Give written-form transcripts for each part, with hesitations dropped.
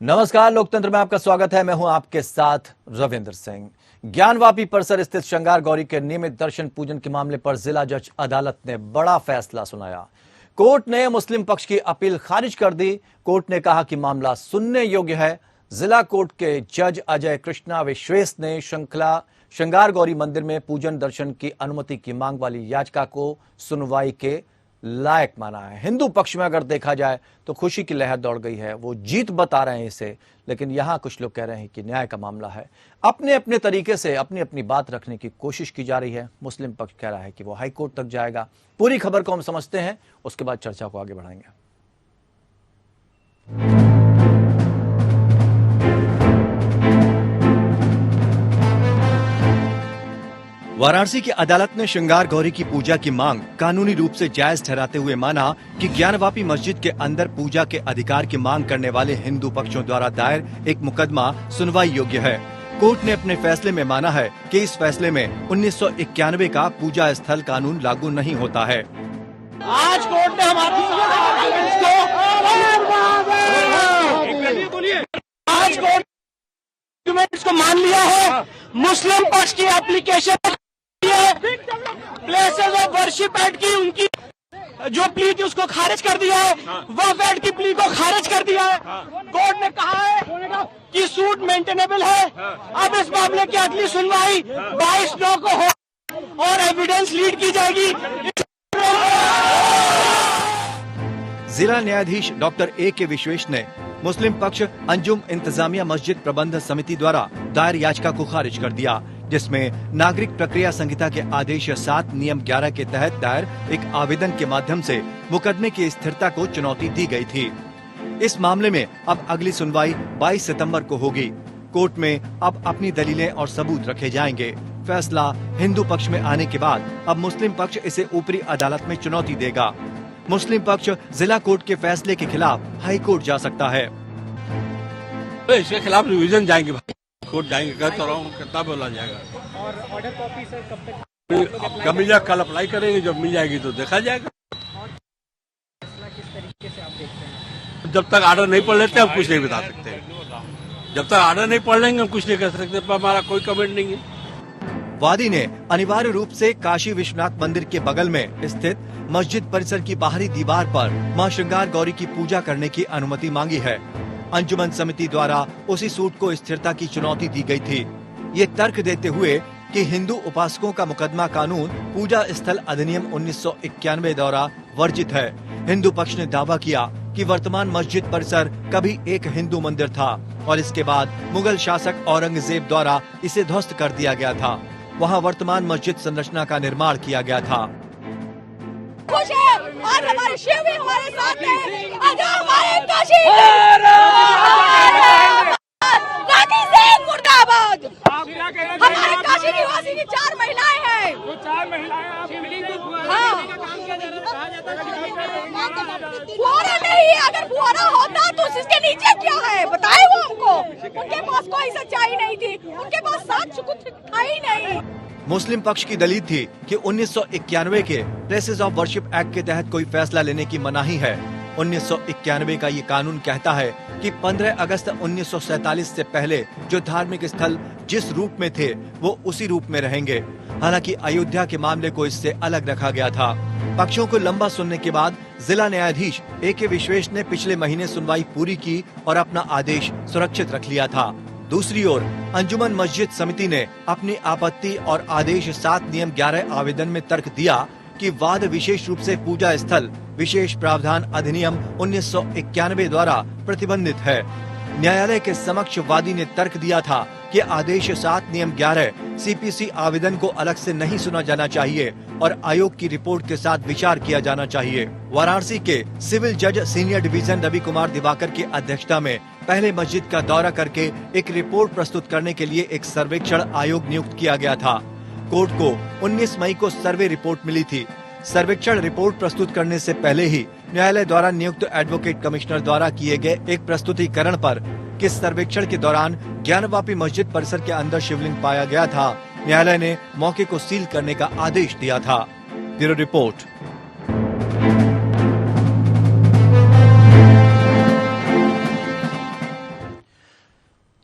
नमस्कार, लोकतंत्र में आपका स्वागत है। मैं हूं आपके साथ रविंद्र सिंह। ज्ञानवापी परिसर स्थित श्रृंगार गौरी के नियमित दर्शन पूजन के मामले पर जिला जज अदालत ने बड़ा फैसला सुनाया। कोर्ट ने मुस्लिम पक्ष की अपील खारिज कर दी। कोर्ट ने कहा कि मामला सुनने योग्य है। जिला कोर्ट के जज अजय कृष्णा विश्वेश ने श्रृंगार गौरी मंदिर में पूजन दर्शन की अनुमति की मांग वाली याचिका को सुनवाई के लायक माना है। हिंदू पक्ष में अगर देखा जाए तो खुशी की लहर दौड़ गई है, वो जीत बता रहे हैं इसे, लेकिन यहां कुछ लोग कह रहे हैं कि न्याय का मामला है। अपने अपने तरीके से अपनी अपनी बात रखने की कोशिश की जा रही है। मुस्लिम पक्ष कह रहा है कि वो हाई कोर्ट तक जाएगा। पूरी खबर को हम समझते हैं, उसके बाद चर्चा को आगे बढ़ाएंगे। वाराणसी की अदालत ने श्रृंगार गौरी की पूजा की मांग कानूनी रूप से जायज ठहराते हुए माना कि ज्ञानवापी मस्जिद के अंदर पूजा के अधिकार की मांग करने वाले हिंदू पक्षों द्वारा दायर एक मुकदमा सुनवाई योग्य है। कोर्ट ने अपने फैसले में माना है कि इस फैसले में 1991 का पूजा स्थल कानून लागू नहीं होता है। आज कोर्ट ने हमारी डॉक्यूमेंट्स को मान लिया है। मुस्लिम पक्ष की application places of worship act की उनकी जो प्ली थी उसको खारिज कर दिया है। वक्फ एक्ट की प्ली को खारिज कर दिया है। कोर्ट ने कहा है कि सूट मेंटेनेबल है। अब इस मामले की अगली सुनवाई 22/9 को हो और एविडेंस लीड की जाएगी। जिला न्यायाधीश डॉक्टर A.K. विश्वेश ने मुस्लिम पक्ष अंजुम इंतजामिया मस्जिद प्रबंध समिति द्वारा दायर याचिका को खारिज कर दिया, जिसमें नागरिक प्रक्रिया संहिता के आदेश 7 नियम 11 के तहत दायर एक आवेदन के माध्यम से मुकदमे की स्थिरता को चुनौती दी गई थी। इस मामले में अब अगली सुनवाई 22 सितंबर को होगी। कोर्ट में अब अपनी दलीलें और सबूत रखे जाएंगे। फैसला हिंदू पक्ष में आने के बाद अब मुस्लिम पक्ष इसे ऊपरी अदालत में चुनौती देगा। मुस्लिम पक्ष जिला कोर्ट के फैसले के खिलाफ हाई कोर्ट जा सकता है। तो इसके खिलाफ रिवीजन जाएंगे, कोर्ट जाएंगे। कहता रहा हूँ कितना बोला जाएगा। और ऑर्डर कॉपी सर कब तक? कब मिल जाए, कल अप्लाई करेंगे, जब मिल जाएगी तो देखा जाएगा। फैसला किस तरीके से आप देखते हैं? जब तक ऑर्डर नहीं पढ़ लेते हम कुछ नहीं बता सकते। जब तक ऑर्डर नहीं पढ़ लेंगे हम कुछ नहीं कर सकते, पर हमारा कोई कमेंट नहीं है। वादी ने अनिवार्य रूप से काशी विश्वनाथ मंदिर के बगल में स्थित मस्जिद परिसर की बाहरी दीवार पर मां श्रृंगार गौरी की पूजा करने की अनुमति मांगी है। अंजुमन समिति द्वारा उसी सूट को स्थिरता की चुनौती दी गई थी, ये तर्क देते हुए कि हिंदू उपासकों का मुकदमा कानून पूजा स्थल अधिनियम 1991 द्वारा वर्जित है। हिंदू पक्ष ने दावा किया कि वर्तमान मस्जिद परिसर कभी एक हिंदू मंदिर था और इसके बाद मुगल शासक औरंगजेब द्वारा इसे ध्वस्त कर दिया गया था। वहाँ वर्तमान मस्जिद संरचना का निर्माण किया गया था। खुश है आज हमारे शिव भी हमारे साथ हैं। आज हमारे काशी मुर्दाबाद। हमारे काशी निवासी की 4 महिलाएं हैं। फुआरा नहीं, अगर फुआरा होता तो इसके नीचे क्या है बताए वो हमको। उनके पास कोई सच्चाई नहीं थी, उनके पास साक्ष्य कुछ था ही नहीं। मुस्लिम पक्ष की दलील थी कि 1991 के प्लेसेस ऑफ वर्शिप एक्ट के तहत कोई फैसला लेने की मनाही है। 1991 का ये कानून कहता है कि 15 अगस्त 1947 से पहले जो धार्मिक स्थल जिस रूप में थे वो उसी रूप में रहेंगे। हालांकि अयोध्या के मामले को इससे अलग रखा गया था। पक्षों को लंबा सुनने के बाद जिला न्यायाधीश A.K. विश्वेश ने पिछले महीने सुनवाई पूरी की और अपना आदेश सुरक्षित रख लिया था। दूसरी ओर अंजुमन मस्जिद समिति ने अपनी आपत्ति और आदेश 7 नियम 11 आवेदन में तर्क दिया कि वाद विशेष रूप से पूजा स्थल विशेष प्रावधान अधिनियम 1991 द्वारा प्रतिबंधित है। न्यायालय के समक्ष वादी ने तर्क दिया था कि आदेश 7 नियम 11 CPC आवेदन को अलग से नहीं सुना जाना चाहिए और आयोग की रिपोर्ट के साथ विचार किया जाना चाहिए। वाराणसी के सिविल जज सीनियर डिवीजन रवि कुमार दिवाकर की अध्यक्षता में पहले मस्जिद का दौरा करके एक रिपोर्ट प्रस्तुत करने के लिए एक सर्वेक्षण आयोग नियुक्त किया गया था। कोर्ट को 19 मई को सर्वे रिपोर्ट मिली थी। सर्वेक्षण रिपोर्ट प्रस्तुत करने से पहले ही न्यायालय द्वारा नियुक्त एडवोकेट कमिश्नर द्वारा किए गए एक प्रस्तुतिकरण पर किस सर्वेक्षण के दौरान ज्ञानवापी मस्जिद परिसर के अंदर शिवलिंग पाया गया था, न्यायालय ने मौके को सील करने का आदेश दिया था। Bureau report.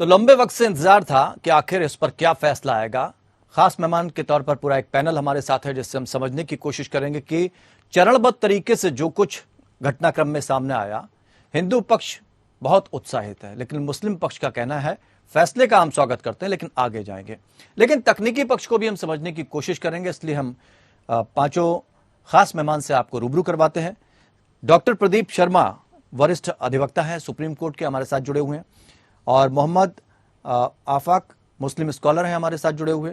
तो लंबे वक्त से इंतजार था कि आखिर इस पर क्या फैसला आएगा। खास मेहमान के तौर पर पूरा एक पैनल हमारे साथ है, जिससे हम समझने की कोशिश करेंगे कि चरणबद्ध तरीके से जो कुछ घटनाक्रम में सामने आया, हिंदू पक्ष बहुत उत्साहित है, लेकिन मुस्लिम पक्ष का कहना है फैसले का हम स्वागत करते हैं लेकिन आगे जाएंगे। लेकिन तकनीकी पक्ष को भी हम समझने की कोशिश करेंगे, इसलिए हम पांचों खास मेहमान से आपको रूबरू करवाते हैं। डॉक्टर प्रदीप शर्मा वरिष्ठ अधिवक्ता हैं, सुप्रीम कोर्ट के, हमारे साथ जुड़े हुए हैं। और मोहम्मद आफाक मुस्लिम स्कॉलर हैं, हमारे साथ जुड़े हुए।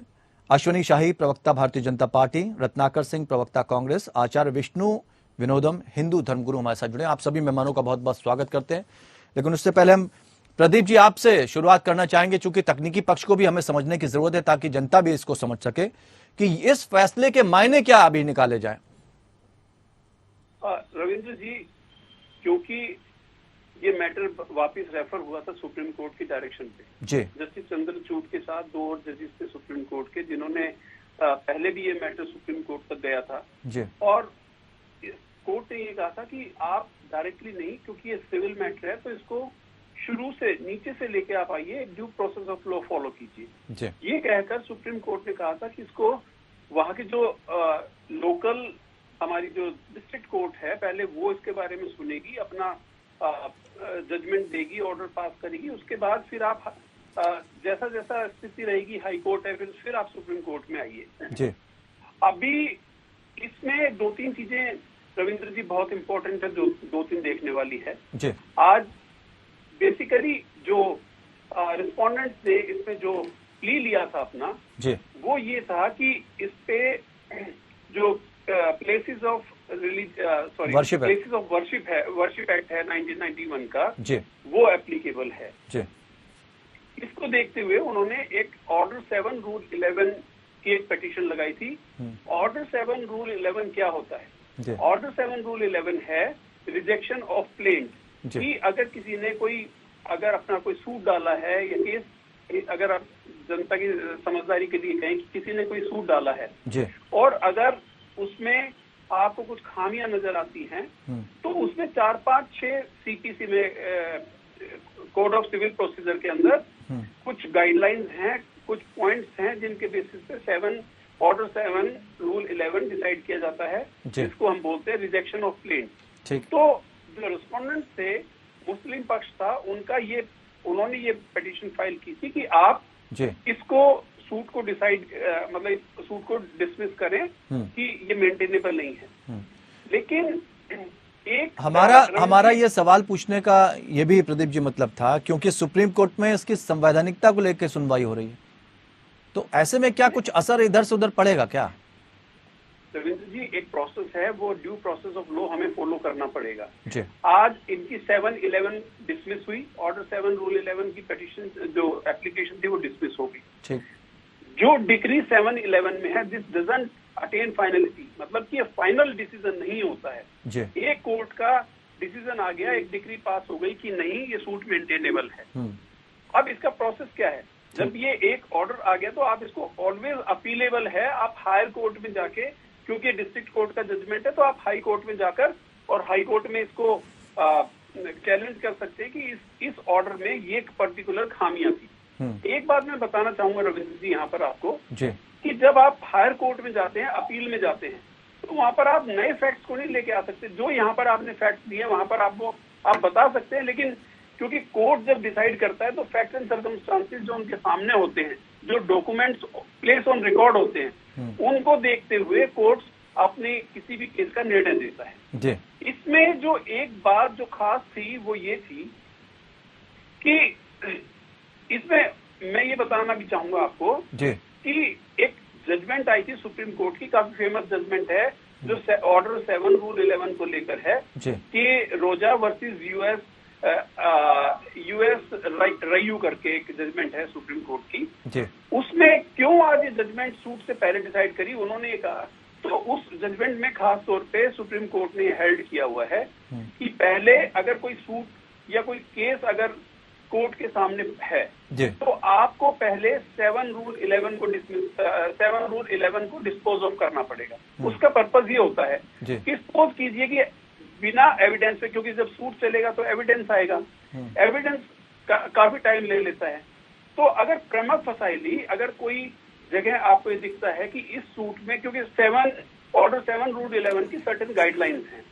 अश्वनी शाही प्रवक्ता भारतीय जनता पार्टी, रत्नाकर सिंह प्रवक्ता कांग्रेस, आचार्य विष्णु विनोदम हिंदू धर्मगुरु हमारे साथ जुड़े हैं। आप सभी मेहमानों का बहुत बहुत स्वागत करते हैं। लेकिन उससे पहले हम प्रदीप जी आपसे शुरुआत करना चाहेंगे, चूंकि तकनीकी पक्ष को भी हमें समझने की जरूरत है ताकि जनता भी इसको समझ सके कि इस फैसले के मायने क्या अभी निकाले जाए। रविंद्र जी, क्योंकि ये मैटर वापस रेफर हुआ था सुप्रीम कोर्ट की डायरेक्शन पे जी, जस्टिस चंद्रचूड़ के साथ 2 और जजेस थे सुप्रीम कोर्ट के, जिन्होंने पहले भी ये मैटर सुप्रीम कोर्ट तक गया था जी, और कोर्ट ने ये कहा था कि आप डायरेक्टली नहीं, क्योंकि ये सिविल मैटर है, तो इसको शुरू से नीचे से लेके आप आइए, due process of law follow कीजिए। ये कहकर सुप्रीम कोर्ट ने कहा था कि इसको वहां की जो लोकल हमारी जो डिस्ट्रिक्ट कोर्ट है, पहले वो इसके बारे में सुनेगी, अपना जजमेंट देगी, ऑर्डर पास करेगी, उसके बाद फिर आप जैसा जैसा स्थिति रहेगी, हाई कोर्ट है, फिर आप सुप्रीम कोर्ट में आइए। अभी इसमें 2-3 चीजें रविंद्र जी बहुत इंपॉर्टेंट है, जो 2-3 देखने वाली है जी। आज बेसिकली जो रिस्पोंडेंट्स ने इसमें जो प्ली लिया था अपना जी, वो ये था कि इस पे जो places of places of worship है, वर्शिप एक्ट है 1991 का जी, वो एप्लीकेबल है जी। इसको देखते हुए उन्होंने एक ऑर्डर 7 रूल 11 की एक पिटीशन लगाई थी। ऑर्डर 7 रूल 11 क्या होता है? ऑर्डर 7 रूल 11 है रिजेक्शन ऑफ प्लेंट, कि अगर किसी ने अगर अपना कोई सूट डाला है या केस, अगर आप जनता की समझदारी के लिए कहें कि किसी ने कोई सूट डाला है जी, और अगर उसमें आपको कुछ खामियां नजर आती हैं, तो उसमें 4, 5, 6 सीपीसी में कोड ऑफ सिविल प्रोसीजर के अंदर कुछ गाइडलाइंस हैं, कुछ पॉइंट्स हैं, जिनके बेसिस पे ऑर्डर 7 रूल 11 डिसाइड किया जाता है, जिसको हम बोलते हैं रिजेक्शन ऑफ प्लेंट। तो जो रिस्पोंडेंट थे, मुस्लिम पक्ष था, उन्होंने ये पिटीशन फाइल की थी कि आप इसको सूट को मतलब सूट को डिसमिस करें कि ये मेंटेनेबल नहीं है। लेकिन एक हमारा ये सवाल पूछने का ये भी प्रदीप जी मतलब था, क्योंकि सुप्रीम कोर्ट में इसकी संवैधानिकता को लेकर सुनवाई हो रही है, तो ऐसे में क्या कुछ असर इधर से उधर पड़ेगा क्या? रविंद्र जी, एक प्रोसेस है, वो ड्यू प्रोसेस ऑफ लॉ हमें फॉलो करना पड़ेगा जी। आज इनकी 7-11 डिसमिस हुई, ऑर्डर 7 रूल 11 की पिटीशन जो एप्लीकेशन थी वो डिसमिस हो गई। जो डिक्री 7-11 में है, दिस डजंट अटेन फाइनलिटी, मतलब कि ये फाइनल डिसीजन नहीं होता है जी। एक कोर्ट का डिसीजन आ गया, एक डिक्री पास हो गई कि नहीं ये सूट मेंटेनेबल है। अब इसका प्रोसेस क्या है? जब ये एक ऑर्डर आ गया तो आप इसको ऑलवेज अपीलेबल है, आप हायर कोर्ट में जाके, क्योंकि डिस्ट्रिक्ट कोर्ट का जजमेंट है, तो आप हाई कोर्ट में जाकर और हाई कोर्ट में इसको चैलेंज कर सकते हैं कि इस ऑर्डर में ये पर्टिकुलर खामियां थी। एक बात मैं बताना चाहूंगा रविंद्र जी यहाँ पर आपको जी, कि जब आप हायर कोर्ट में जाते हैं, अपील में जाते हैं, तो वहां पर आप नए फैक्ट्स को नहीं लेके आ सकते। जो यहाँ पर आपने फैक्ट्स दिए वहां पर आप बता सकते हैं, लेकिन क्योंकि कोर्ट जब डिसाइड करता है तो फैक्ट्स एंड सर्कमस्टांसेस जो उनके सामने होते हैं, जो डॉक्यूमेंट्स प्लेस ऑन रिकॉर्ड होते हैं, उनको देखते हुए कोर्ट अपने किसी भी केस का निर्णय देता है जी। इसमें जो एक बात जो खास थी वो ये थी कि इसमें मैं ये बताना भी चाहूंगा आपको जी, कि एक जजमेंट आई थी सुप्रीम कोर्ट की, काफी फेमस जजमेंट है, जो ऑर्डर 7 रूल 11 को लेकर है कि रोजा वर्सेस यूएस रयू करके एक जजमेंट है सुप्रीम कोर्ट की जी। उसमें क्यों आज ये जजमेंट सूट से पहले डिसाइड करी, उन्होंने ये कहा, तो उस जजमेंट में खास तौर पे सुप्रीम कोर्ट ने हेल्ड किया हुआ है कि पहले अगर कोई सूट या कोई केस अगर कोर्ट के सामने है तो आपको पहले 7 रूल 11 को डिस्पोज ऑफ करना पड़ेगा। उसका पर्पज ये होता है कि सपोज कीजिए कि बिना एविडेंस पे, क्योंकि जब सूट चलेगा तो एविडेंस आएगा, एविडेंस काफी टाइम ले लेता है, तो अगर प्रेमा फसाइली अगर कोई जगह आपको ये दिखता है कि इस सूट में, क्योंकि ऑर्डर 7 रूल 11 की सर्टेन गाइडलाइंस हैं,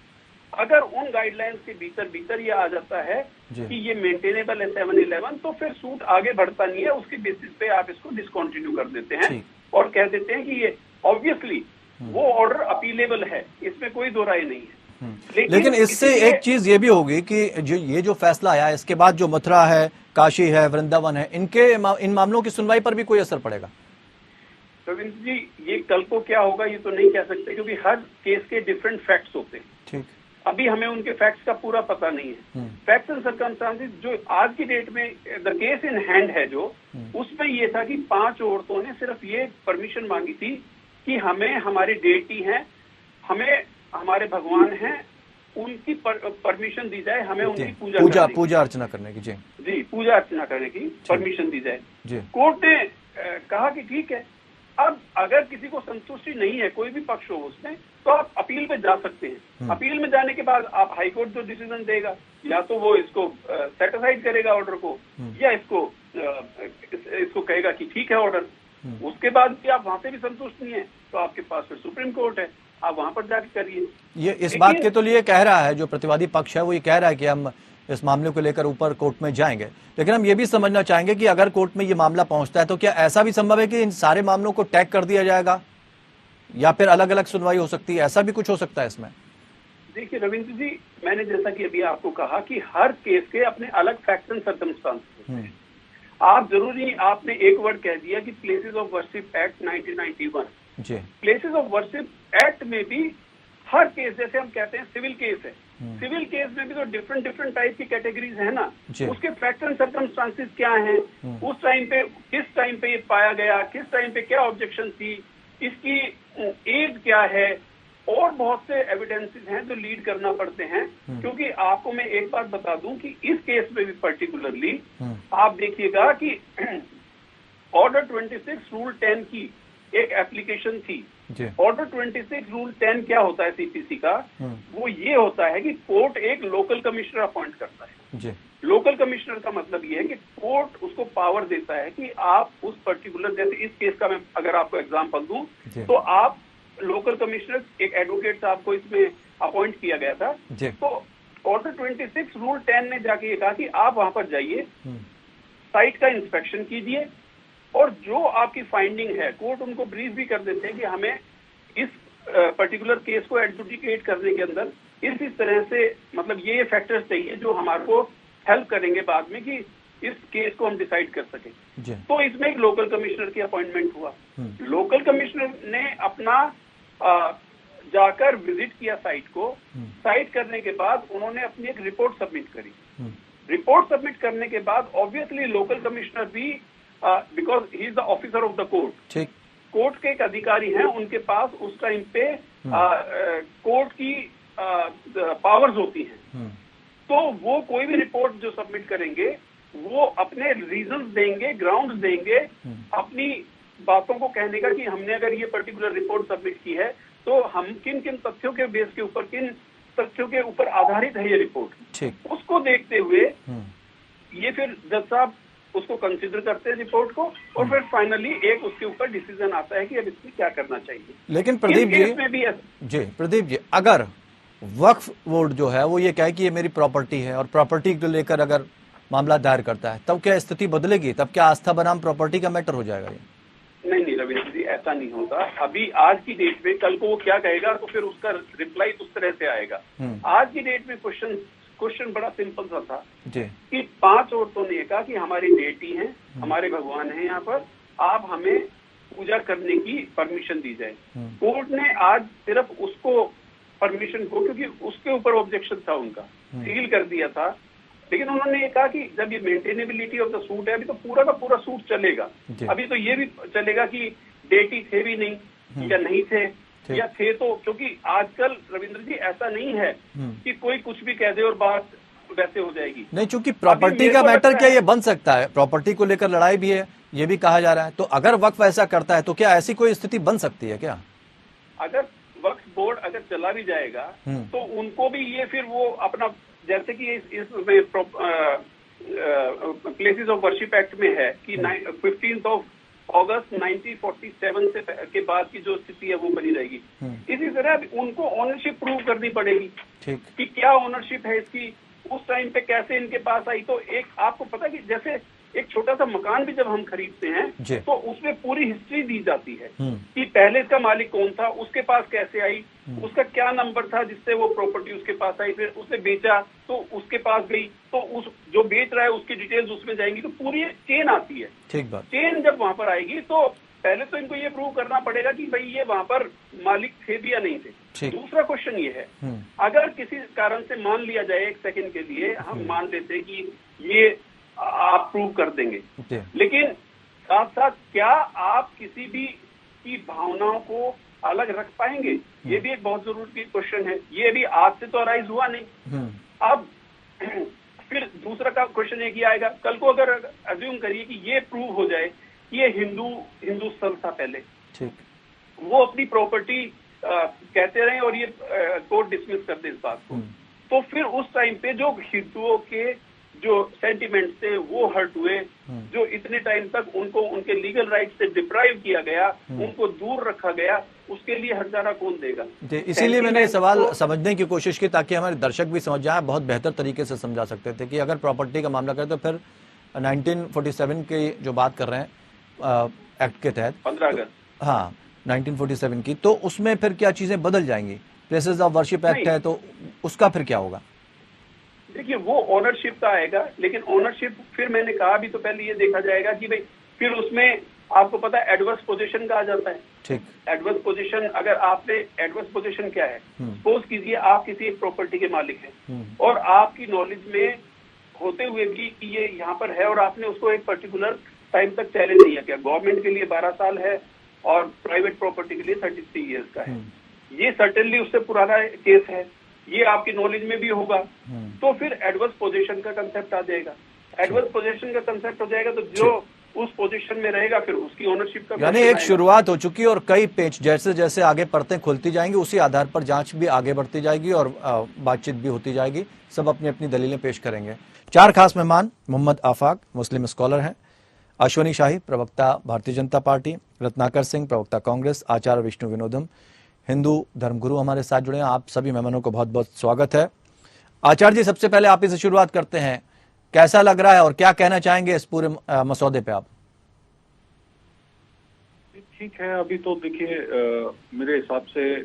अगर उन गाइडलाइंस के भीतर ये आ जाता है कि ये मेंटेनेबल है 711, तो फिर सूट आगे बढ़ता नहीं है, उसके बेसिस पे आप इसको डिसकंटिन्यू कर देते हैं और कह देते हैं कि ये ऑब्वियसली वो ऑर्डर अपीलेबल है, इसमें कोई दो राय नहीं है। लेकिन इससे एक चीज ये भी होगी कि जो ये जो फैसला आया है, इसके बाद जो मथुरा है, काशी है, वृंदावन है, इन मामलों की सुनवाई पर भी कोई असर पड़ेगा? रविंद्र जी, ये कल को क्या होगा ये तो नहीं कह सकते, क्योंकि हर केस के डिफरेंट फैक्ट्स होते हैं। ठीक, अभी हमें उनके फैक्ट्स का पूरा पता नहीं है। फैक्ट्स एंड सर्कमस्टांसेस जो आज की डेट में द केस इन हैंड है जो, उसमें ये था कि 5 औरतों ने सिर्फ ये परमिशन मांगी थी कि हमें हमारी डेटी हैं, हमें हमारे भगवान हैं, उनकी परमिशन दी जाए, हमें उनकी पूजा अर्चना करने की जी पूजा अर्चना करने की परमिशन दी जाए। कोर्ट ने कहा कि ठीक है, अब अगर किसी को संतुष्टि नहीं है, कोई भी पक्ष हो उसमें, तो आप अपील पे जा सकते हैं। अपील में जाने के बाद आप हाई कोर्ट जो डिसीजन देगा, या तो वो इसको सेट असाइड करेगा ऑर्डर को, या इसको कहेगा कि ठीक है ऑर्डर। उसके बाद भी आप वहां से भी संतुष्ट नहीं है, तो आपके पास फिर सुप्रीम कोर्ट है, आप वहां पर जाके करिए। ये इस बात के तो लिए कह रहा है, जो प्रतिवादी पक्ष है वो ये कह रहा है कि हम इस मामले को लेकर ऊपर कोर्ट में जाएंगे, लेकिन हम ये भी समझना चाहेंगे कि अगर कोर्ट में ये मामला पहुंचता है तो क्या ऐसा भी संभव है कि इन सारे मामलों को टैग कर दिया जाएगा, या फिर अलग अलग सुनवाई हो सकती है? ऐसा भी कुछ हो सकता है इसमें? देखिए रविंद्र जी, मैंने जैसा कि अभी आपको कहा कि हर केस के अपने अलग फैक्ट्स एंड सर्कमस्टांसेस होते हैं। आप जरूरी, आपने एक वर्ड कह दिया कि places of worship act 1991, places of worship act में भी हर केस, जैसे हम कहते हैं सिविल केस है, सिविल केस में भी तो डिफरेंट टाइप की कैटेगरीज है ना, उसके फैक्ट्स एंड सर्कमस्टांसेस क्या हैं, उस टाइम पे किस टाइम पे ये पाया गया, किस टाइम पे क्या ऑब्जेक्शन थी, इसकी एज क्या है, और बहुत से एविडेंसेस हैं जो लीड करना पड़ते हैं। क्योंकि आपको मैं एक बात बता दूं कि इस केस में भी पर्टिकुलरली आप देखिएगा कि ऑर्डर 26 रूल 10 की एक एप्लीकेशन थी। ऑर्डर 26 रूल 10 क्या होता है सीपीसी का? वो ये होता है कि कोर्ट एक लोकल कमिश्नर अपॉइंट करता है। लोकल कमिश्नर का मतलब ये है कि कोर्ट उसको पावर देता है कि आप उस पर्टिकुलर, जैसे इस केस का मैं अगर आपको एग्जांपल दूं, तो आप लोकल कमिश्नर, एक एडवोकेट साहब को इसमें अपॉइंट किया गया था, तो ऑर्डर 26 रूल 10 ने जाके ये कहा कि आप वहां पर जाइए, साइट का इंस्पेक्शन कीजिए, और जो आपकी फाइंडिंग है, कोर्ट उनको ब्रीफ भी कर देते हैं कि हमें इस पर्टिकुलर केस को एडजुडिकेट करने के अंदर इस तरह से, मतलब ये फैक्टर्स चाहिए जो हमारे को हेल्प करेंगे बाद में कि इस केस को हम डिसाइड कर सकें। तो इसमें एक लोकल कमिश्नर की अपॉइंटमेंट हुआ। लोकल कमिश्नर ने अपना जाकर विजिट किया साइट को, साइट करने के बाद उन्होंने अपनी एक रिपोर्ट सबमिट करी। रिपोर्ट सबमिट करने के बाद ऑब्वियसली लोकल कमिश्नर भी, because he is the officer of the court, court के एक अधिकारी हैं, उनके पास उस टाइम पे कोर्ट की पावर्स होती हैं, तो वो कोई भी रिपोर्ट जो सबमिट करेंगे वो अपने रीजंस देंगे, ग्राउंड्स देंगे, अपनी बातों को कहने का कि हमने अगर ये पर्टिकुलर रिपोर्ट सबमिट की है तो हम किन किन तथ्यों के बेस के ऊपर, किन तथ्यों के ऊपर आधारित है ये रिपोर्ट, उसको देखते हुए ये फिर जज साहब उसको कंसिडर करते हैं रिपोर्ट को, और फिर फाइनली एक उसके ऊपर डिसीजन आता है कि अब इसमें क्या करना चाहिए। लेकिन प्रदीप जी, अगर वक्फ बोर्ड जो है वो ये कहे कि ये मेरी प्रॉपर्टी है और प्रॉपर्टी को लेकर अगर मामला दायर करता है, तब क्या स्थिति बदलेगी? तब क्या आस्था बनाम प्रॉपर्टी का मैटर हो जाएगा? नहीं रविंद्र जी, ऐसा नहीं होता। अभी आज की डेट में, कल को वो क्या कहेगा तो फिर उसका रिप्लाई उस तरह से आएगा। आज की डेट में क्वेश्चन बड़ा सिंपल सा था कि 5 औरतों ने कहा कि हमारी डेटी है, हमारे भगवान है यहाँ पर, आप हमें पूजा करने की परमिशन दी जाए। कोर्ट ने आज सिर्फ उसको परमिशन को, क्योंकि उसके ऊपर ऑब्जेक्शन था उनका, सील कर दिया था, लेकिन उन्होंने ये कहा कि जब ये मेंटेनेबिलिटी ऑफ द सूट है, अभी तो पूरा का पूरा सूट चलेगा। अभी तो ये भी चलेगा कि डेटी थे भी नहीं या नहीं थे, या थे तो, क्योंकि आजकल रविंद्र जी ऐसा नहीं है कि कोई कुछ भी कह दे और बात वैसे हो जाएगी। नहीं, चूंकि प्रॉपर्टी का मैटर क्या ये बन सकता है, प्रॉपर्टी को लेकर लड़ाई भी है, ये भी कहा जा रहा है, तो अगर वक्फ ऐसा करता है तो क्या ऐसी कोई स्थिति बन सकती है क्या? अगर वक्फ बोर्ड अगर चला भी जाएगा तो उनको भी ये फिर वो अपना, जैसे कि इसमें प्लेसेस ऑफ वर्शिप एक्ट में है कि 15 अगस्त 1947 से के बाद की जो स्थिति है वो बनी रहेगी। इसी तरह उनको ओनरशिप प्रूव करनी पड़ेगी कि क्या ओनरशिप है इसकी, उस टाइम पे कैसे इनके पास आई। तो एक आपको पता है कि जैसे एक छोटा सा मकान भी जब हम खरीदते हैं तो उसमें पूरी हिस्ट्री दी जाती है कि पहले इसका मालिक कौन था, उसके पास कैसे आई, उसका क्या नंबर था जिससे वो प्रॉपर्टी उसके पास आई, फिर उसने बेचा तो उसके पास गई, तो उस जो बेच रहा है उसकी डिटेल्स उसमें जाएंगी, तो पूरी चेन आती है। ठीक बात। चेन जब वहां पर आएगी तो पहले तो इनको ये प्रूव करना पड़ेगा कि भाई ये वहां पर मालिक थे भी या नहीं थे। दूसरा क्वेश्चन ये है, अगर किसी कारण से मान लिया जाए, एक सेकंड के लिए हम मान लेते हैं कि ये आप प्रूव कर देंगे, लेकिन साथ साथ क्या आप किसी भी की भावनाओं को अलग रख पाएंगे? ये भी एक बहुत जरूरी क्वेश्चन है। ये भी आज से तो अराइज हुआ नहीं। अब फिर दूसरा का क्वेश्चन एक ही आएगा, कल को अगर अज्यूम करिए कि ये प्रूव हो जाए कि ये हिंदू स्थल था पहले, वो अपनी प्रॉपर्टी कहते रहे और ये कोर्ट डिसमिस कर दे इस बात को, तो फिर उस टाइम पे जो हिंदुओं के जो सेंटिमेंट थे वो हर्ट हुए, जो इतने टाइम तक उनको उनके लीगल राइट से डिप्राइव किया गया, उनको दूर रखा गया, उसके लिए हर्जाना कौन देगा? इसीलिए मैंने सवाल समझने की कोशिश की ताकि हमारे दर्शक भी समझ जाए, बहुत बेहतर तरीके से समझा सकते थे कि अगर प्रॉपर्टी का मामला करें तो फिर 1947 की जो बात कर रहे हैं एक्ट के तहत 15 अगस्त, हाँ 1947 की, तो उसमें फिर क्या चीजें बदल जाएंगी? प्लेसेस ऑफ वर्शिप एक्ट है तो उसका फिर क्या होगा? देखिए वो ओनरशिप का आएगा, लेकिन ओनरशिप फिर मैंने कहा भी तो पहले ये देखा जाएगा कि भाई फिर उसमें आपको पता है एडवर्स पोजीशन का आ जाता है। ठीक, एडवर्स पोजीशन, अगर आपने एडवर्स पोजीशन क्या है, सपोज कीजिए आप किसी एक प्रॉपर्टी के मालिक हैं और आपकी नॉलेज में होते हुए भी कि ये यहाँ पर है और आपने उसको एक पर्टिकुलर टाइम तक चैलेंज नहीं किया। गवर्नमेंट के लिए 12 साल है और प्राइवेट प्रॉपर्टी के लिए 33 ईयर्स का है। ये सर्टेनली उससे पुराना केस है, ये आपकी नॉलेज में भी होगा। तो फिर एडवर्स पोजीशन का कंसेप्ट आ जाएगा। एडवर्स पोजीशन का कंसेप्ट हो जाएगा तो जो उस पोजीशन में रहेगा फिर उसकी ओनरशिप का, यानी एक शुरुआत हो चुकी है और कई पेच जैसे जैसे आगे परतें खुलती जाएंगी उसी आधार पर जांच भी आगे बढ़ती जाएगी और बातचीत भी होती जाएगी। सब अपनी अपनी दलीलें पेश करेंगे। 4 खास मेहमान मोहम्मद आफाक मुस्लिम स्कॉलर हैं, अश्वनी शाही प्रवक्ता भारतीय जनता पार्टी, रत्नाकर सिंह प्रवक्ता कांग्रेस, आचार्य विष्णु विनोदम हिंदू धर्मगुरु हमारे साथ जुड़े हैं। आप सभी मेहमानों को बहुत बहुत स्वागत है। आचार्य जी, सबसे पहले आप इसे शुरुआत करते हैं, कैसा लग रहा है और क्या कहना चाहेंगे इस पूरे मसौदे पे आप? ठीक है, अभी तो देखिए मेरे हिसाब से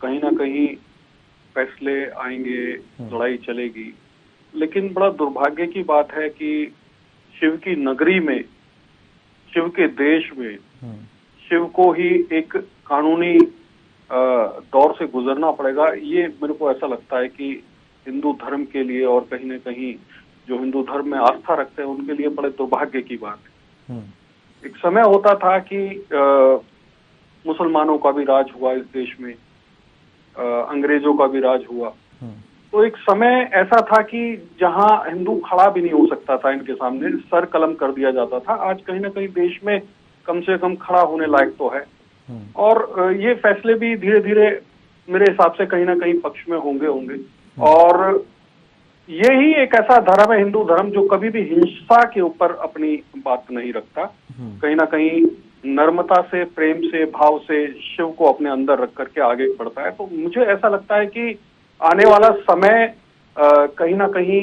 कहीं ना कहीं फैसले आएंगे, लड़ाई चलेगी, लेकिन बड़ा दुर्भाग्य की बात है कि शिव की नगरी में, शिव के देश में शिव को ही एक कानूनी दौर से गुजरना पड़ेगा। ये मेरे को ऐसा लगता है कि हिंदू धर्म के लिए और कहीं न कहीं जो हिंदू धर्म में आस्था रखते हैं उनके लिए बड़े दुर्भाग्य की बात है। एक समय होता था कि मुसलमानों का भी राज हुआ इस देश में, अंग्रेजों का भी राज हुआ, तो एक समय ऐसा था कि जहां हिंदू खड़ा भी नहीं हो सकता था, इनके सामने सर कलम कर दिया जाता था। आज कहीं ना कहीं देश में कम से कम खड़ा होने लायक तो है और ये फैसले भी धीरे धीरे मेरे हिसाब से कहीं ना कहीं पक्ष में होंगे और यही एक ऐसा धर्म है, हिंदू धर्म, जो कभी भी हिंसा के ऊपर अपनी बात नहीं रखता, कहीं ना कहीं नर्मता से, प्रेम से, भाव से शिव को अपने अंदर रख करके आगे बढ़ता है। तो मुझे ऐसा लगता है कि आने वाला समय कहीं ना कहीं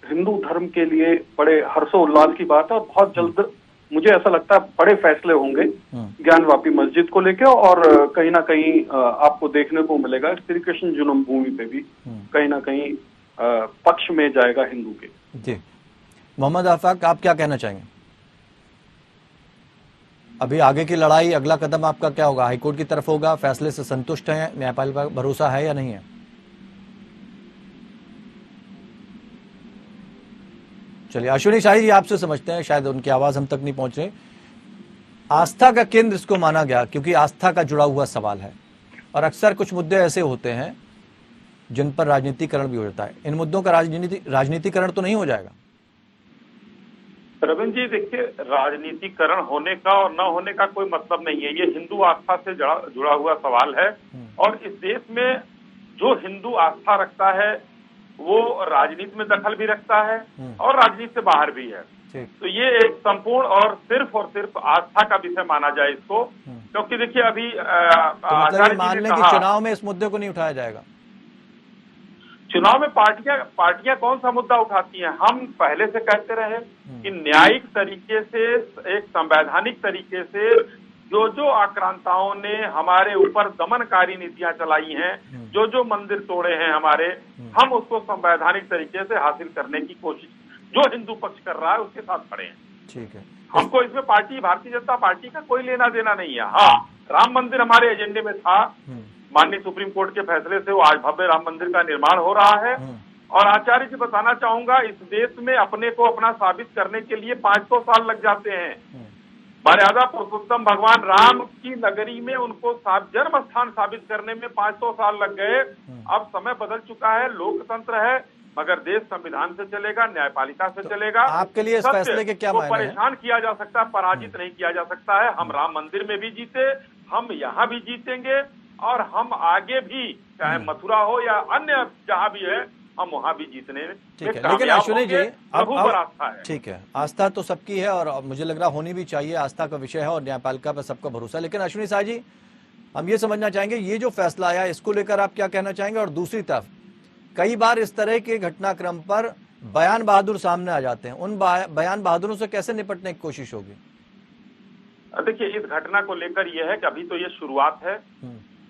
हिंदू धर्म के लिए बड़े हर्षोल्लास की बात है और बहुत जल्द मुझे ऐसा लगता है बड़े फैसले होंगे ज्ञानवापी मस्जिद को लेकर और कहीं ना कहीं आपको देखने को मिलेगा श्री कृष्ण जन्मभूमि पे भी कहीं ना कहीं पक्ष में जाएगा हिंदू के। जी, मोहम्मद आफाक, आप क्या कहना चाहेंगे? अभी आगे की लड़ाई, अगला कदम आपका क्या होगा? हाईकोर्ट की तरफ होगा? फैसले से संतुष्ट हैं? न्यायपालिका पर भरोसा है या नहीं है? चलिए अश्विनी शाही जी, आपसे समझते हैं, शायद उनकी आवाज हम तक नहीं पहुंच रही। आस्था का केंद्र इसको माना गया क्योंकि आस्था का जुड़ा हुआ सवाल है और अक्सर कुछ मुद्दे ऐसे होते हैं जिन पर राजनीतिकरण भी हो जाता है। इन मुद्दों का राजनीतिकरण तो नहीं हो जाएगा? रविंद्र जी, देखिए, राजनीतिकरण होने का और न होने का कोई मतलब नहीं है। ये हिंदू आस्था से जुड़ा हुआ सवाल है और इस देश में जो हिंदू आस्था रखता है वो राजनीति में दखल भी रखता है और राजनीति से बाहर भी है। तो ये एक संपूर्ण और सिर्फ आस्था का विषय माना जाए इसको, क्योंकि देखिए अभी तो मतलब मान लें कि चुनाव में इस मुद्दे को नहीं उठाया जाएगा। चुनाव में पार्टियां कौन सा मुद्दा उठाती हैं? हम पहले से कहते रहे कि न्यायिक तरीके से, एक संवैधानिक तरीके से जो आक्रांताओं ने हमारे ऊपर दमनकारी नीतियां चलाई हैं, जो मंदिर तोड़े हैं हमारे, हम उसको संवैधानिक तरीके से हासिल करने की कोशिश जो हिंदू पक्ष कर रहा है उसके साथ खड़े हैं। ठीक है, हमको इसमें भारतीय जनता पार्टी का कोई लेना देना नहीं है। हाँ, राम मंदिर हमारे एजेंडे में था, माननीय सुप्रीम कोर्ट के फैसले से वो आज भव्य राम मंदिर का निर्माण हो रहा है। और आचार्य जी बताना चाहूंगा, इस देश में अपने को अपना साबित करने के लिए 500 साल लग जाते हैं। मर्यादा पुरुषोत्तम भगवान राम की नगरी में उनको जन्म स्थान साबित करने में 500 साल लग गए। अब समय बदल चुका है, लोकतंत्र है, मगर देश संविधान से चलेगा, न्यायपालिका से चलेगा। आपके लिए इस फैसले के क्या मायने हैं? परेशान किया जा सकता है, पराजित नहीं किया जा सकता है। हम राम मंदिर में भी जीते, हम यहाँ भी जीतेंगे और हम आगे भी, चाहे मथुरा हो या अन्य जहाँ भी है, हम वहां भी जीतने। ठीक है, लेकिन अश्विनी जी प्रभु पर आस्था है। ठीक है, आस्था तो सबकी है और मुझे लग रहा होनी भी चाहिए, आस्था का विषय है और न्यायपालिका पर सबका भरोसा। लेकिन अश्विनी साह जी, हम ये समझना चाहेंगे ये जो फैसला आया इसको लेकर आप क्या कहना चाहेंगे? और दूसरी तरफ कई बार इस तरह के घटनाक्रम पर बयान बहादुर सामने आ जाते हैं, उन बयान बहादुरों से कैसे निपटने की कोशिश होगी? देखिए, इस घटना को लेकर यह है कि अभी तो ये शुरुआत है।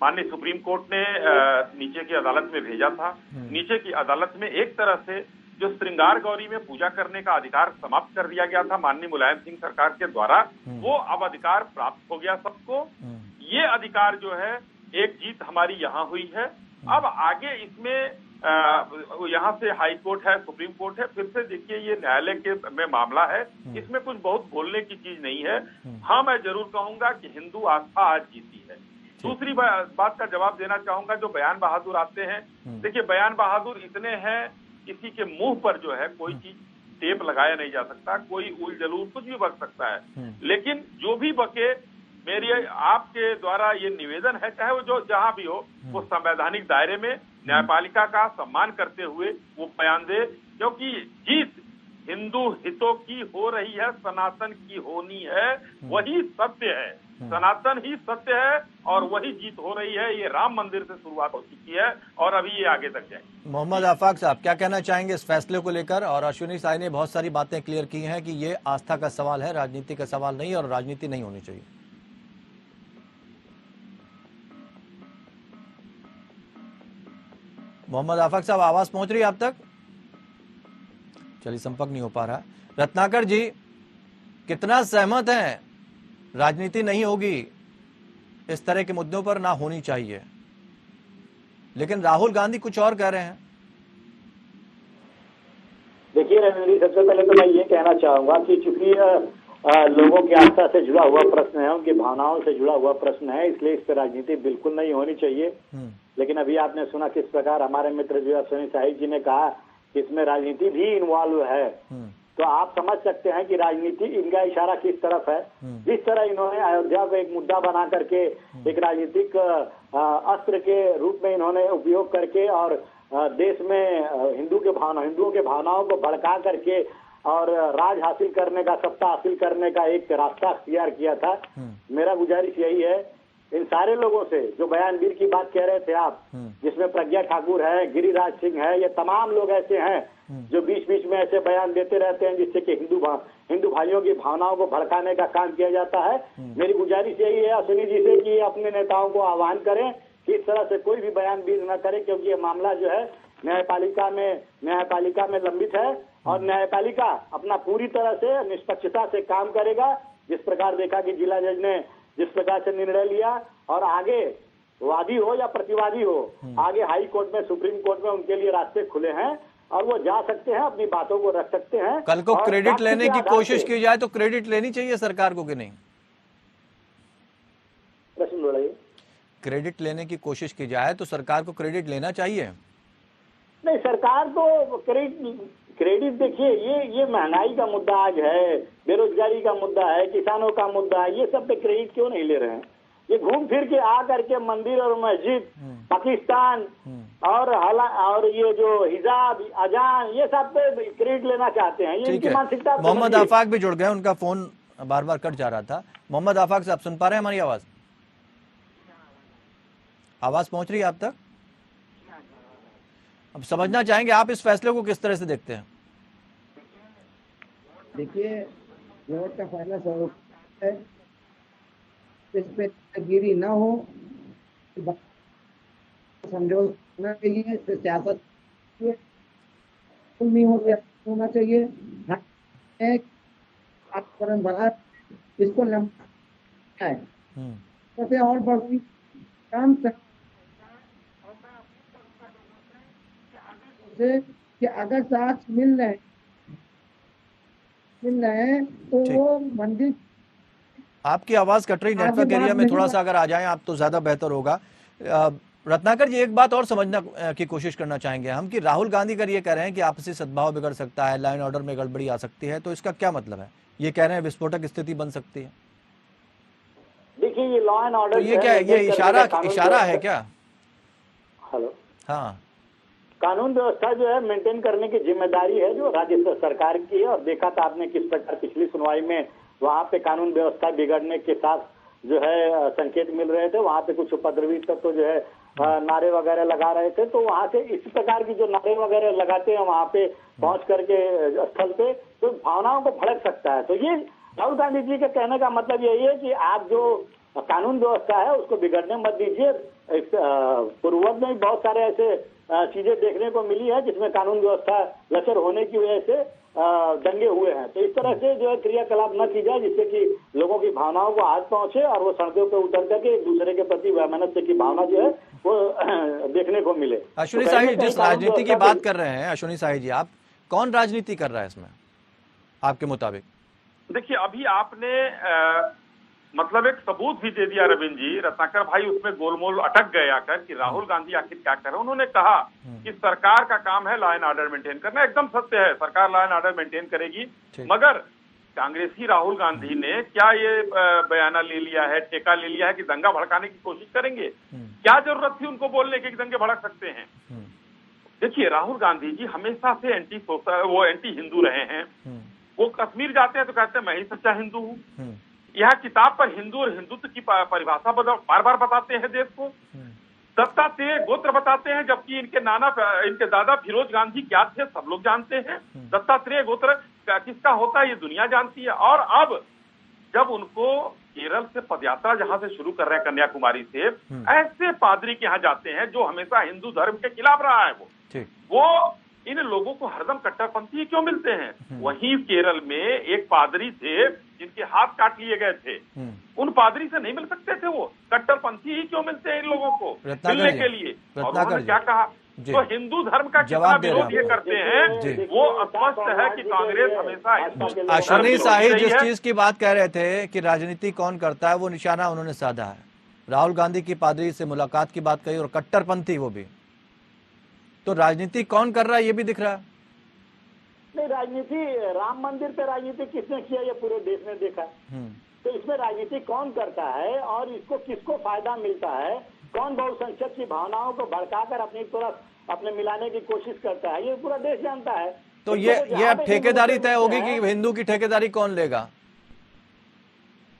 माननीय सुप्रीम कोर्ट ने नीचे की अदालत में भेजा था। नीचे की अदालत में एक तरह से जो श्रृंगार गौरी में पूजा करने का अधिकार समाप्त कर दिया गया था माननीय मुलायम सिंह सरकार के द्वारा, वो अब अधिकार प्राप्त हो गया सबको। ये अधिकार जो है, एक जीत हमारी यहाँ हुई है। अब आगे इसमें यहाँ से हाई कोर्ट है, सुप्रीम कोर्ट है, फिर से देखिए ये न्यायालय के में मामला है, इसमें कुछ बहुत बोलने की चीज नहीं है। हाँ, मैं जरूर कहूंगा कि हिंदू आस्था आज जीती है। दूसरी बात का जवाब देना चाहूंगा, जो बयान बहादुर आते हैं, देखिए बयान बहादुर इतने हैं, किसी के मुंह पर जो है कोई चीज टेप लगाया नहीं जा सकता, कोई उल जलूल कुछ भी बक सकता है। लेकिन जो भी बके, मेरी आपके द्वारा ये निवेदन है, चाहे वो जो जहां भी हो, वो संवैधानिक दायरे में न्यायपालिका का सम्मान करते हुए वो बयान दे, क्योंकि जीत हिंदू हितों की हो रही है, सनातन की होनी है, वही सत्य है, सनातन ही सत्य है और वही जीत हो रही है। ये राम मंदिर से शुरुआत हो चुकी है और अभी ये आगे तक जाएगी। मोहम्मद आफाक साहब, क्या कहना चाहेंगे इस फैसले को लेकर? और अश्विनी साह ने बहुत सारी बातें क्लियर की हैं कि ये आस्था का सवाल है, राजनीति का सवाल नहीं, और राजनीति नहीं होनी चाहिए। मोहम्मद आफाक साहब, आवाज पहुंच रही है आप तक? चलिए, संपर्क नहीं हो पा रहा। रत्नाकर जी, कितना सहमत हैं, राजनीति नहीं होगी, इस तरह के मुद्दों पर ना होनी चाहिए, लेकिन राहुल गांधी कुछ और कह रहे हैं। देखिए रणवीर, सबसे पहले तो मैं ये कहना चाहूंगा कि चूंकि लोगों की आस्था से जुड़ा हुआ प्रश्न है, उनकी भावनाओं से जुड़ा हुआ प्रश्न है, इसलिए इस पर राजनीति बिल्कुल नहीं होनी चाहिए। लेकिन अभी आपने सुना किस प्रकार हमारे मित्र जो अश्विनी साहिब जी ने कहा कि इसमें राजनीति भी इन्वॉल्व है, तो आप समझ सकते हैं कि राजनीति, इनका इशारा किस तरफ है। जिस तरह इन्होंने अयोध्या को एक मुद्दा बना करके, एक राजनीतिक अस्त्र के रूप में इन्होंने उपयोग करके और देश में हिंदुओं के भावनाओं को भड़का करके और राज हासिल करने का, सत्ता हासिल करने का एक रास्ता अख्तियार किया था। मेरा गुजारिश यही है इन सारे लोगों से, जो बयानवीर की बात कह रहे थे आप, जिसमें प्रज्ञा ठाकुर है, गिरिराज सिंह है, ये तमाम लोग ऐसे हैं जो बीच बीच में ऐसे बयान देते रहते हैं जिससे कि हिंदू भाइयों की भावनाओं को भड़काने का काम किया जाता है। मेरी गुजारिश यही है अश्विनी जी से कि अपने नेताओं को आह्वान करें कि इस तरह से कोई भी बयानवीर न करे, क्योंकि ये मामला जो है न्यायपालिका में लंबित है और न्यायपालिका अपना पूरी तरह से निष्पक्षता से काम करेगा। जिस प्रकार देखा कि जिला जज ने जिस प्रकार से निर्णय लिया, और आगे वादी हो या प्रतिवादी हो, आगे हाई कोर्ट में, सुप्रीम कोर्ट में उनके लिए रास्ते खुले हैं और वो जा सकते हैं, अपनी बातों को रख सकते हैं। कल को क्रेडिट लेने की कोशिश की जाए तो क्रेडिट लेनी चाहिए सरकार को कि नहीं? प्रश्न बढ़ाइए। क्रेडिट लेने की कोशिश की जाए तो सरकार को क्रेडिट लेना चाहिए? नहीं, सरकार को क्रेडिट देखिए, ये महंगाई का मुद्दा आज है, बेरोजगारी का मुद्दा है, किसानों का मुद्दा है, ये सब पे क्रेडिट क्यों नहीं ले रहे हैं? ये घूम फिर के आ करके मंदिर और मस्जिद, पाकिस्तान और ये जो हिजाब, अजान, ये सब पे क्रेडिट लेना चाहते हैं। ये इनकी मानसिकता। मोहम्मद आफाक भी जुड़ गए, उनका फोन बार बार कट जा रहा था। मोहम्मद आफाक से आप सुन पा रहे हैं हमारी आवाज? आवाज पहुंच रही है आप तक? अब समझना चाहेंगे आप इस फैसले को किस तरह से देखते हैं? देखिए, वोट का फैसला स्वरूप है, इस पे गिरी ना हो, समझौता के लिए सियासत नहीं होना चाहिए। बड़ा इसको लंबा है और बढ़ी काम से कि अगर साथ मिल रहे हैं तो वो मंदिर। आपकी आवाज कट रही, नेटवर्क एरिया में थोड़ा सा अगर आ जाएं आप तो ज्यादा बेहतर होगा। रत्नाकर जी, एक बात और समझना की कोशिश करना चाहेंगे हम कि राहुल गांधी अगर ये कह रहे हैं कि आपसी सद्भाव बिगड़ सकता है, लाइन ऑर्डर में गड़बड़ी आ सकती है, तो इसका क्या मतलब है? ये कह रहे हैं विस्फोटक स्थिति बन सकती है। देखिए, ये लॉ एंड ऑर्डर, तो ये क्या है? ये इशारा है क्या? हेलो, हाँ, कानून व्यवस्था जो है मेंटेन करने की जिम्मेदारी है जो राज्य सरकार की है। और देखा था आपने किस प्रकार पिछली सुनवाई में वहाँ पे कानून व्यवस्था बिगड़ने के साथ जो है संकेत मिल रहे थे। वहाँ पे कुछ उपद्रवी तत्व तो जो है नारे वगैरह लगा रहे थे। तो वहाँ से इस प्रकार की जो नारे वगैरह लगाते हैं वहाँ पे पहुंच करके स्थल पे, तो भावनाओं को भड़क सकता है। तो ये राहुल गांधी जी के कहने का मतलब यही है कि आप जो कानून व्यवस्था है उसको बिगड़ने मत दीजिए। पूर्ववत में बहुत सारे ऐसे चीजें देखने को मिली है जिसमें कानून व्यवस्था लचर होने की वजह से दंगे हुए हैं। तो इस तरह से जो है क्रियाकलाप न की जाए जिससे कि लोगों की भावनाओं को आहत पहुंचे और वो सड़कों पर उतर करके एक दूसरे के प्रति वैमनस्य की भावना जो है वो देखने को मिले। अश्विनी साही, जिस राजनीति की बात कर रहे हैं अश्विनी साही जी, आप कौन राजनीति कर रहा है इसमें आपके मुताबिक? देखिए, अभी आपने मतलब एक सबूत भी दे दिया रविंद्र जी। रत्नाकर भाई उसमें गोलमोल अटक गए आकर कि राहुल गांधी आखिर क्या कर रहे हैं। उन्होंने कहा कि सरकार का काम है लॉ एंड ऑर्डर मेंटेन करना। एकदम सत्य है, सरकार लॉ एंड ऑर्डर मेंटेन करेगी। मगर कांग्रेसी राहुल गांधी ने क्या ये बयाना ले लिया है, ठेका ले लिया है कि दंगा भड़काने की कोशिश करेंगे? क्या जरूरत थी उनको बोलने की कि दंगे भड़क सकते हैं? देखिए, राहुल गांधी जी हमेशा से एंटी हिंदू रहे हैं। वो कश्मीर जाते हैं तो कहते हैं मैं ही सच्चा हिंदू हूँ। यह किताब पर हिंदू और हिंदुत्व की परिभाषा बार बार बताते हैं देश को। दत्तात्रेय गोत्र बताते हैं, जबकि इनके दादा फिरोज गांधी क्या थे सब लोग जानते हैं। दत्तात्रेय गोत्र किसका होता है ये दुनिया जानती है। और अब जब उनको केरल से पदयात्रा जहां से शुरू कर रहे हैं कन्याकुमारी से, ऐसे पादरी के यहाँ जाते हैं जो हमेशा हिंदू धर्म के खिलाफ रहा है। वो इन लोगों को हरदम कट्टरपंथी क्यों मिलते हैं? वहीं केरल में एक पादरी थे जिनके हाथ काट लिए गए थे। उन पादरी से नहीं मिल सकते थे? वो कट्टरपंथी ही क्यों मिलते हैं इन लोगों को मिलने के लिए? और उन्होंने क्या कहा? तो हिंदू धर्म का कितना विरोध ये करते हैं वो स्पष्ट है कि कांग्रेस हमेशा। अश्विनी साही जिस चीज की बात कह रहे थे कि राजनीति कौन करता है, वो निशाना उन्होंने साधा है। राहुल गांधी की पादरी से मुलाकात की बात कही और कट्टरपंथी वो भी। तो राजनीति कौन कर रहा है ये भी दिख रहा है। नहीं, राजनीति राम मंदिर पे राजनीति किसने किया ये पूरे देश ने देखा। तो इसमें राजनीति कौन करता है और इसको किसको फायदा मिलता है, कौन बहुसंख्यक की भावनाओं को भड़काकर अपनी तरफ अपने मिलाने की कोशिश करता है, ये पूरा देश जानता है। तो ये अब ठेकेदारी तय होगी कि हिंदू की ठेकेदारी कौन लेगा?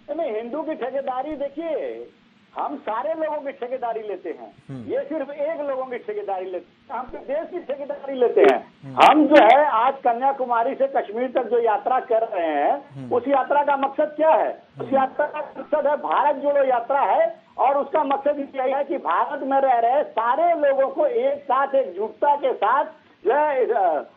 नहीं, हिंदू की ठेकेदारी देखिए, हम सारे लोगों की ठेकेदारी लेते हैं। ये सिर्फ एक लोगों की ठेकेदारी लेते हैं, हम तो देश की ठेकेदारी लेते हैं। हम जो है आज कन्याकुमारी से कश्मीर तक जो यात्रा कर रहे हैं उस यात्रा का मकसद क्या है? उस यात्रा का मकसद है भारत जोड़ो यात्रा है। और उसका मकसद यही है कि भारत में रह रहे सारे लोगों को एक साथ एकजुटता के साथ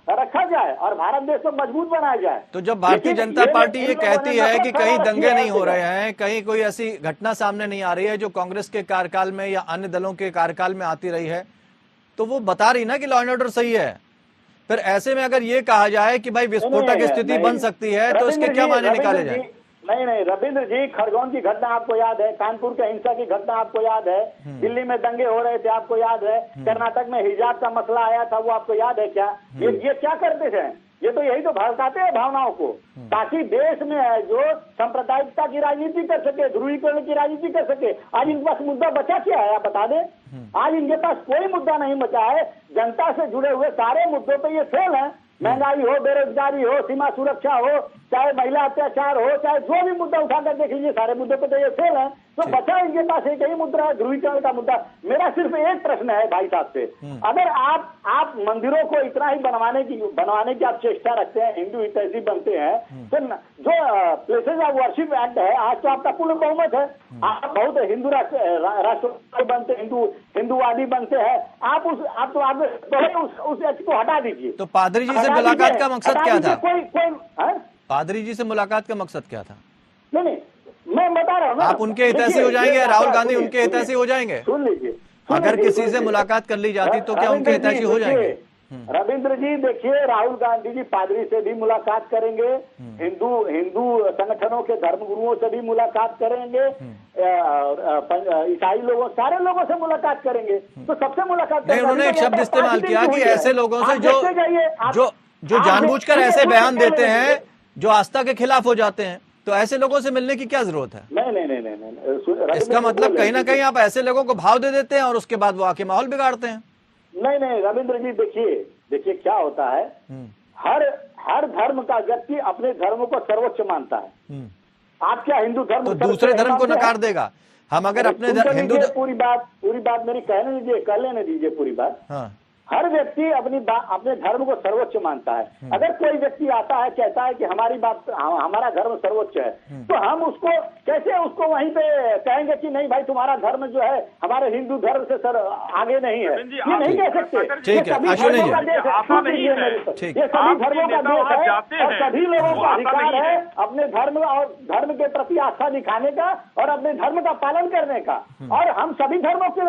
रखा जाए और भारत देश को मजबूत बनाया जाए। तो जब भारतीय जनता पार्टी ये कहती है कि कहीं दंगे नहीं हो रहे हैं, कहीं कोई ऐसी घटना सामने नहीं आ रही है जो कांग्रेस के कार्यकाल में या अन्य दलों के कार्यकाल में आती रही है, तो वो बता रही ना कि लॉ एंड ऑर्डर सही है। फिर ऐसे में अगर ये कहा जाए कि भाई विस्फोटक स्थिति बन सकती है तो इसके क्या मायने निकाले जाए? नहीं, रविंद्र जी, खरगोन की घटना आपको याद है, कानपुर के हिंसा की घटना आपको याद है, दिल्ली में दंगे हो रहे थे आपको याद है, कर्नाटक में हिजाब का मसला आया था वो आपको याद है क्या? ये क्या करते थे? ये तो यही तो भड़काते हैं भावनाओं को, ताकि देश में है जो सांप्रदायिकता की राजनीति कर सके, ध्रुवीकरण की राजनीति कर सके। आज इनके पास मुद्दा बचा क्या है, आप बता दें। आज इनके पास कोई मुद्दा नहीं बचा है। जनता से जुड़े हुए सारे मुद्दों पे ये फेल है। महंगाई हो, बेरोजगारी हो, सीमा सुरक्षा हो, चाहे महिला अत्याचार हो, चाहे जो भी मुद्दा उठाकर देख लीजिए, सारे मुद्दों पे तो ये फेल है। तो बचा इनके पास एक ही मुद्दा है, ध्रुवीकरण का मुद्दा। मेरा सिर्फ एक प्रश्न है भाई साहब से, अगर आप मंदिरों को इतना ही बनवाने की आप चेष्टा रखते हैं, हिंदू हितैषी बनते हैं, तो जो प्लेसेज ऑफ वर्शिप एक्ट है, आज तो आपका पूर्ण बहुमत है, आप बहुत हिंदू राष्ट्रवादी बनते, हिंदूवादी बनते हैं, आप उस एक्ट को हटा दीजिए। तो पादरी जी से मुलाकात का मकसद क्या था? कोई पादरी जी से मुलाकात का मकसद क्या था? नहीं, मैं बता रहा हूँ, आप उनके हितैषी हो जाएंगे, राहुल गांधी उनके हितैषी हो जाएंगे। सुन लीजिए, अगर किसी से मुलाकात कर ली जाती तो क्या उनके हितैषी हो जाएंगे? रविंद्र जी देखिए, राहुल गांधी जी पादरी से भी मुलाकात करेंगे, हिंदू संगठनों के धर्मगुरुओं से भी मुलाकात करेंगे, ईसाई लोगों, सारे लोगों से मुलाकात करेंगे। तो सबसे मुलाकात नहीं, उन्होंने एक शब्द इस्तेमाल किया कि ऐसे लोगों से जो जानबूझकर ऐसे बयान देते हैं जो आस्था के खिलाफ हो जाते हैं, तो ऐसे लोगों से मिलने की क्या जरूरत है? नहीं, इसका मतलब कहीं ना कहीं आप ऐसे लोगों को भाव दे देते हैं और उसके बाद वो आके माहौल बिगाड़ते हैं। नहीं रविंद्र जी, देखिए क्या होता है, हर धर्म का व्यक्ति अपने धर्म को सर्वोच्च मानता है। आप क्या हिंदू धर्म तो दूसरे धर्म को नकार देगा? हम अगर अपने हिंदू पूरी बात मेरी कहने दीजिए, कर लेने दीजिए पूरी बात। हाँ। हर व्यक्ति अपने धर्म को सर्वोच्च मानता है। अगर कोई व्यक्ति आता है कहता है कि हमारा धर्म सर्वोच्च है, तो हम उसको कैसे वहीं पे कहेंगे कि नहीं भाई तुम्हारा धर्म जो है हमारे हिंदू धर्म से आगे नहीं है, ये नहीं कह सकते। ठीक है, ये सभी धर्मों का देश है और सभी लोगों का अधिकार है अपने धर्म और धर्म के प्रति आस्था दिखाने का और अपने धर्म का पालन करने का। और हम सभी धर्मों के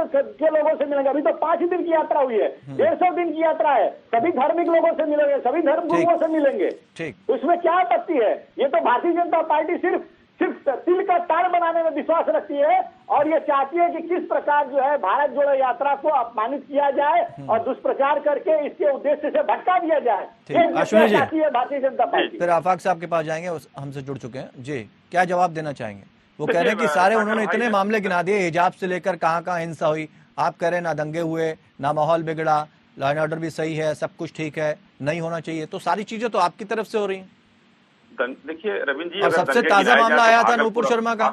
लोगों से मिलेंगे। अभी तो 5 ही दिन की यात्रा हुई है, 150 दिन की यात्रा है, सभी धार्मिक लोगों से मिलेंगे, सभी धर्म गुरुओं से मिलेंगे। ठीक। उसमें क्या आपत्ति है? ये तो भारतीय जनता पार्टी सिर्फ तिल का तार बनाने में विश्वास रखती है और ये चाहती है कि किस प्रकार जो है भारत जोड़ो यात्रा को अपमानित किया जाए और दुष्प्रचार करके इसके उद्देश्य से भटका दिया जाए। चाहती है भारतीय जनता पार्टी। फिर आफाक साहब के पास जाएंगे, हमसे जुड़ चुके हैं जी, क्या जवाब देना चाहेंगे? वो कह रहे हैं कि सारे उन्होंने इतने मामले गिना दिए, हिजाब से लेकर कहाँ हिंसा हुई, आप कह रहे हैं ना दंगे हुए, ना माहौल बिगड़ा, लॉ एंड ऑर्डर भी सही है, सब कुछ ठीक है, नहीं होना चाहिए, तो सारी चीजें तो आपकी तरफ से हो रही हैं। देखिए रविंद्र जी, और सबसे ताजा मामला आया था नूपुर शर्मा का,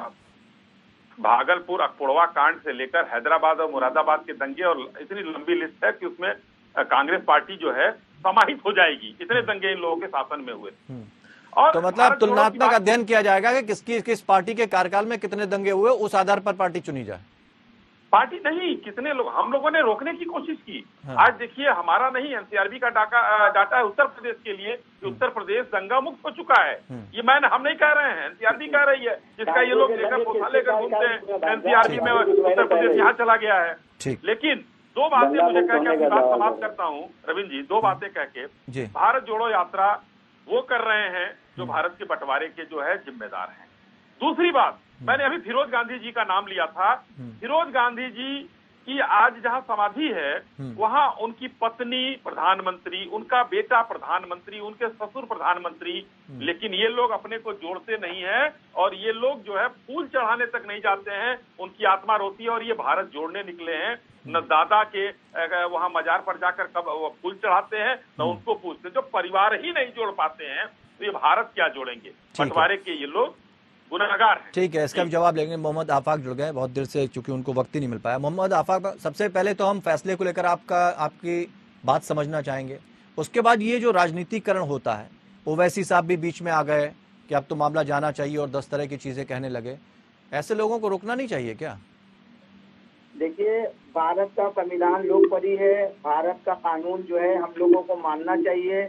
भागलपुर अखपुड़वा कांड से लेकर हैदराबाद और मुरादाबाद के दंगे, और इतनी लंबी लिस्ट है कि उसमें कांग्रेस पार्टी जो है समाहित हो जाएगी। इतने दंगे इन लोगों के शासन में हुए। और तो मतलब तुलनात्मक अध्ययन किया जाएगा कि किस पार्टी के कार्यकाल में कितने दंगे हुए, उस आधार पर पार्टी चुनी जाए। पार्टी नहीं, कितने लोग, हम लोगों ने रोकने की कोशिश की। हाँ। आज देखिए, हमारा नहीं, एनसीआरबी का डाटा है उत्तर प्रदेश के लिए कि उत्तर प्रदेश दंगा मुक्त हो चुका है। ये हम नहीं कह रहे हैं, एनसीआरबी कह रही है, जिसका ये लोग लेकर पोथा लेकर घूमते हैं एनसीआरबी में उत्तर प्रदेश यहाँ चला गया है। लेकिन 2 बातें मुझे कह के अपनी बात समाप्त करता हूँ रविंद्र जी, 2 बातें कह के। भारत जोड़ो यात्रा वो कर रहे हैं जो भारत के बंटवारे के जो है जिम्मेदार हैं। दूसरी बात, मैंने अभी फिरोज गांधी जी का नाम लिया था। फिरोज गांधी जी की आज जहां समाधि है वहां उनकी पत्नी प्रधानमंत्री, उनका बेटा प्रधानमंत्री, उनके ससुर प्रधानमंत्री, लेकिन ये लोग अपने को जोड़ते नहीं हैं और ये लोग जो है फूल चढ़ाने तक नहीं जाते हैं। उनकी आत्मा रोती है और ये भारत जोड़ने निकले हैं। न दादा के वहां मजार पर जाकर कब फूल चढ़ाते हैं, न उनको पूछते। जो परिवार ही नहीं जोड़ पाते हैं तो ये भारत क्या जोड़ेंगे? बंटवारे के ये लोग गुनहगार हैं। ठीक है, इसका भी जवाब लेंगे। मोहम्मद आफाक जुड़ गए बहुत देर से, चूंकि उनको वक्त ही नहीं मिल पाया। मोहम्मद आफाक, सबसे पहले तो हम फैसले को लेकर आपकी बात समझना चाहेंगे। उसके बाद ये जो राजनीतिकरण होता है, ओवैसी साहब भी बीच में आ गए कि अब तो मामला जाना चाहिए और 10 तरह की चीजें कहने लगे। ऐसे लोगों को रोकना नहीं चाहिए क्या? देखिए, भारत का संविधान लोकप्रिय है, भारत का कानून जो है हम लोगों को मानना चाहिए,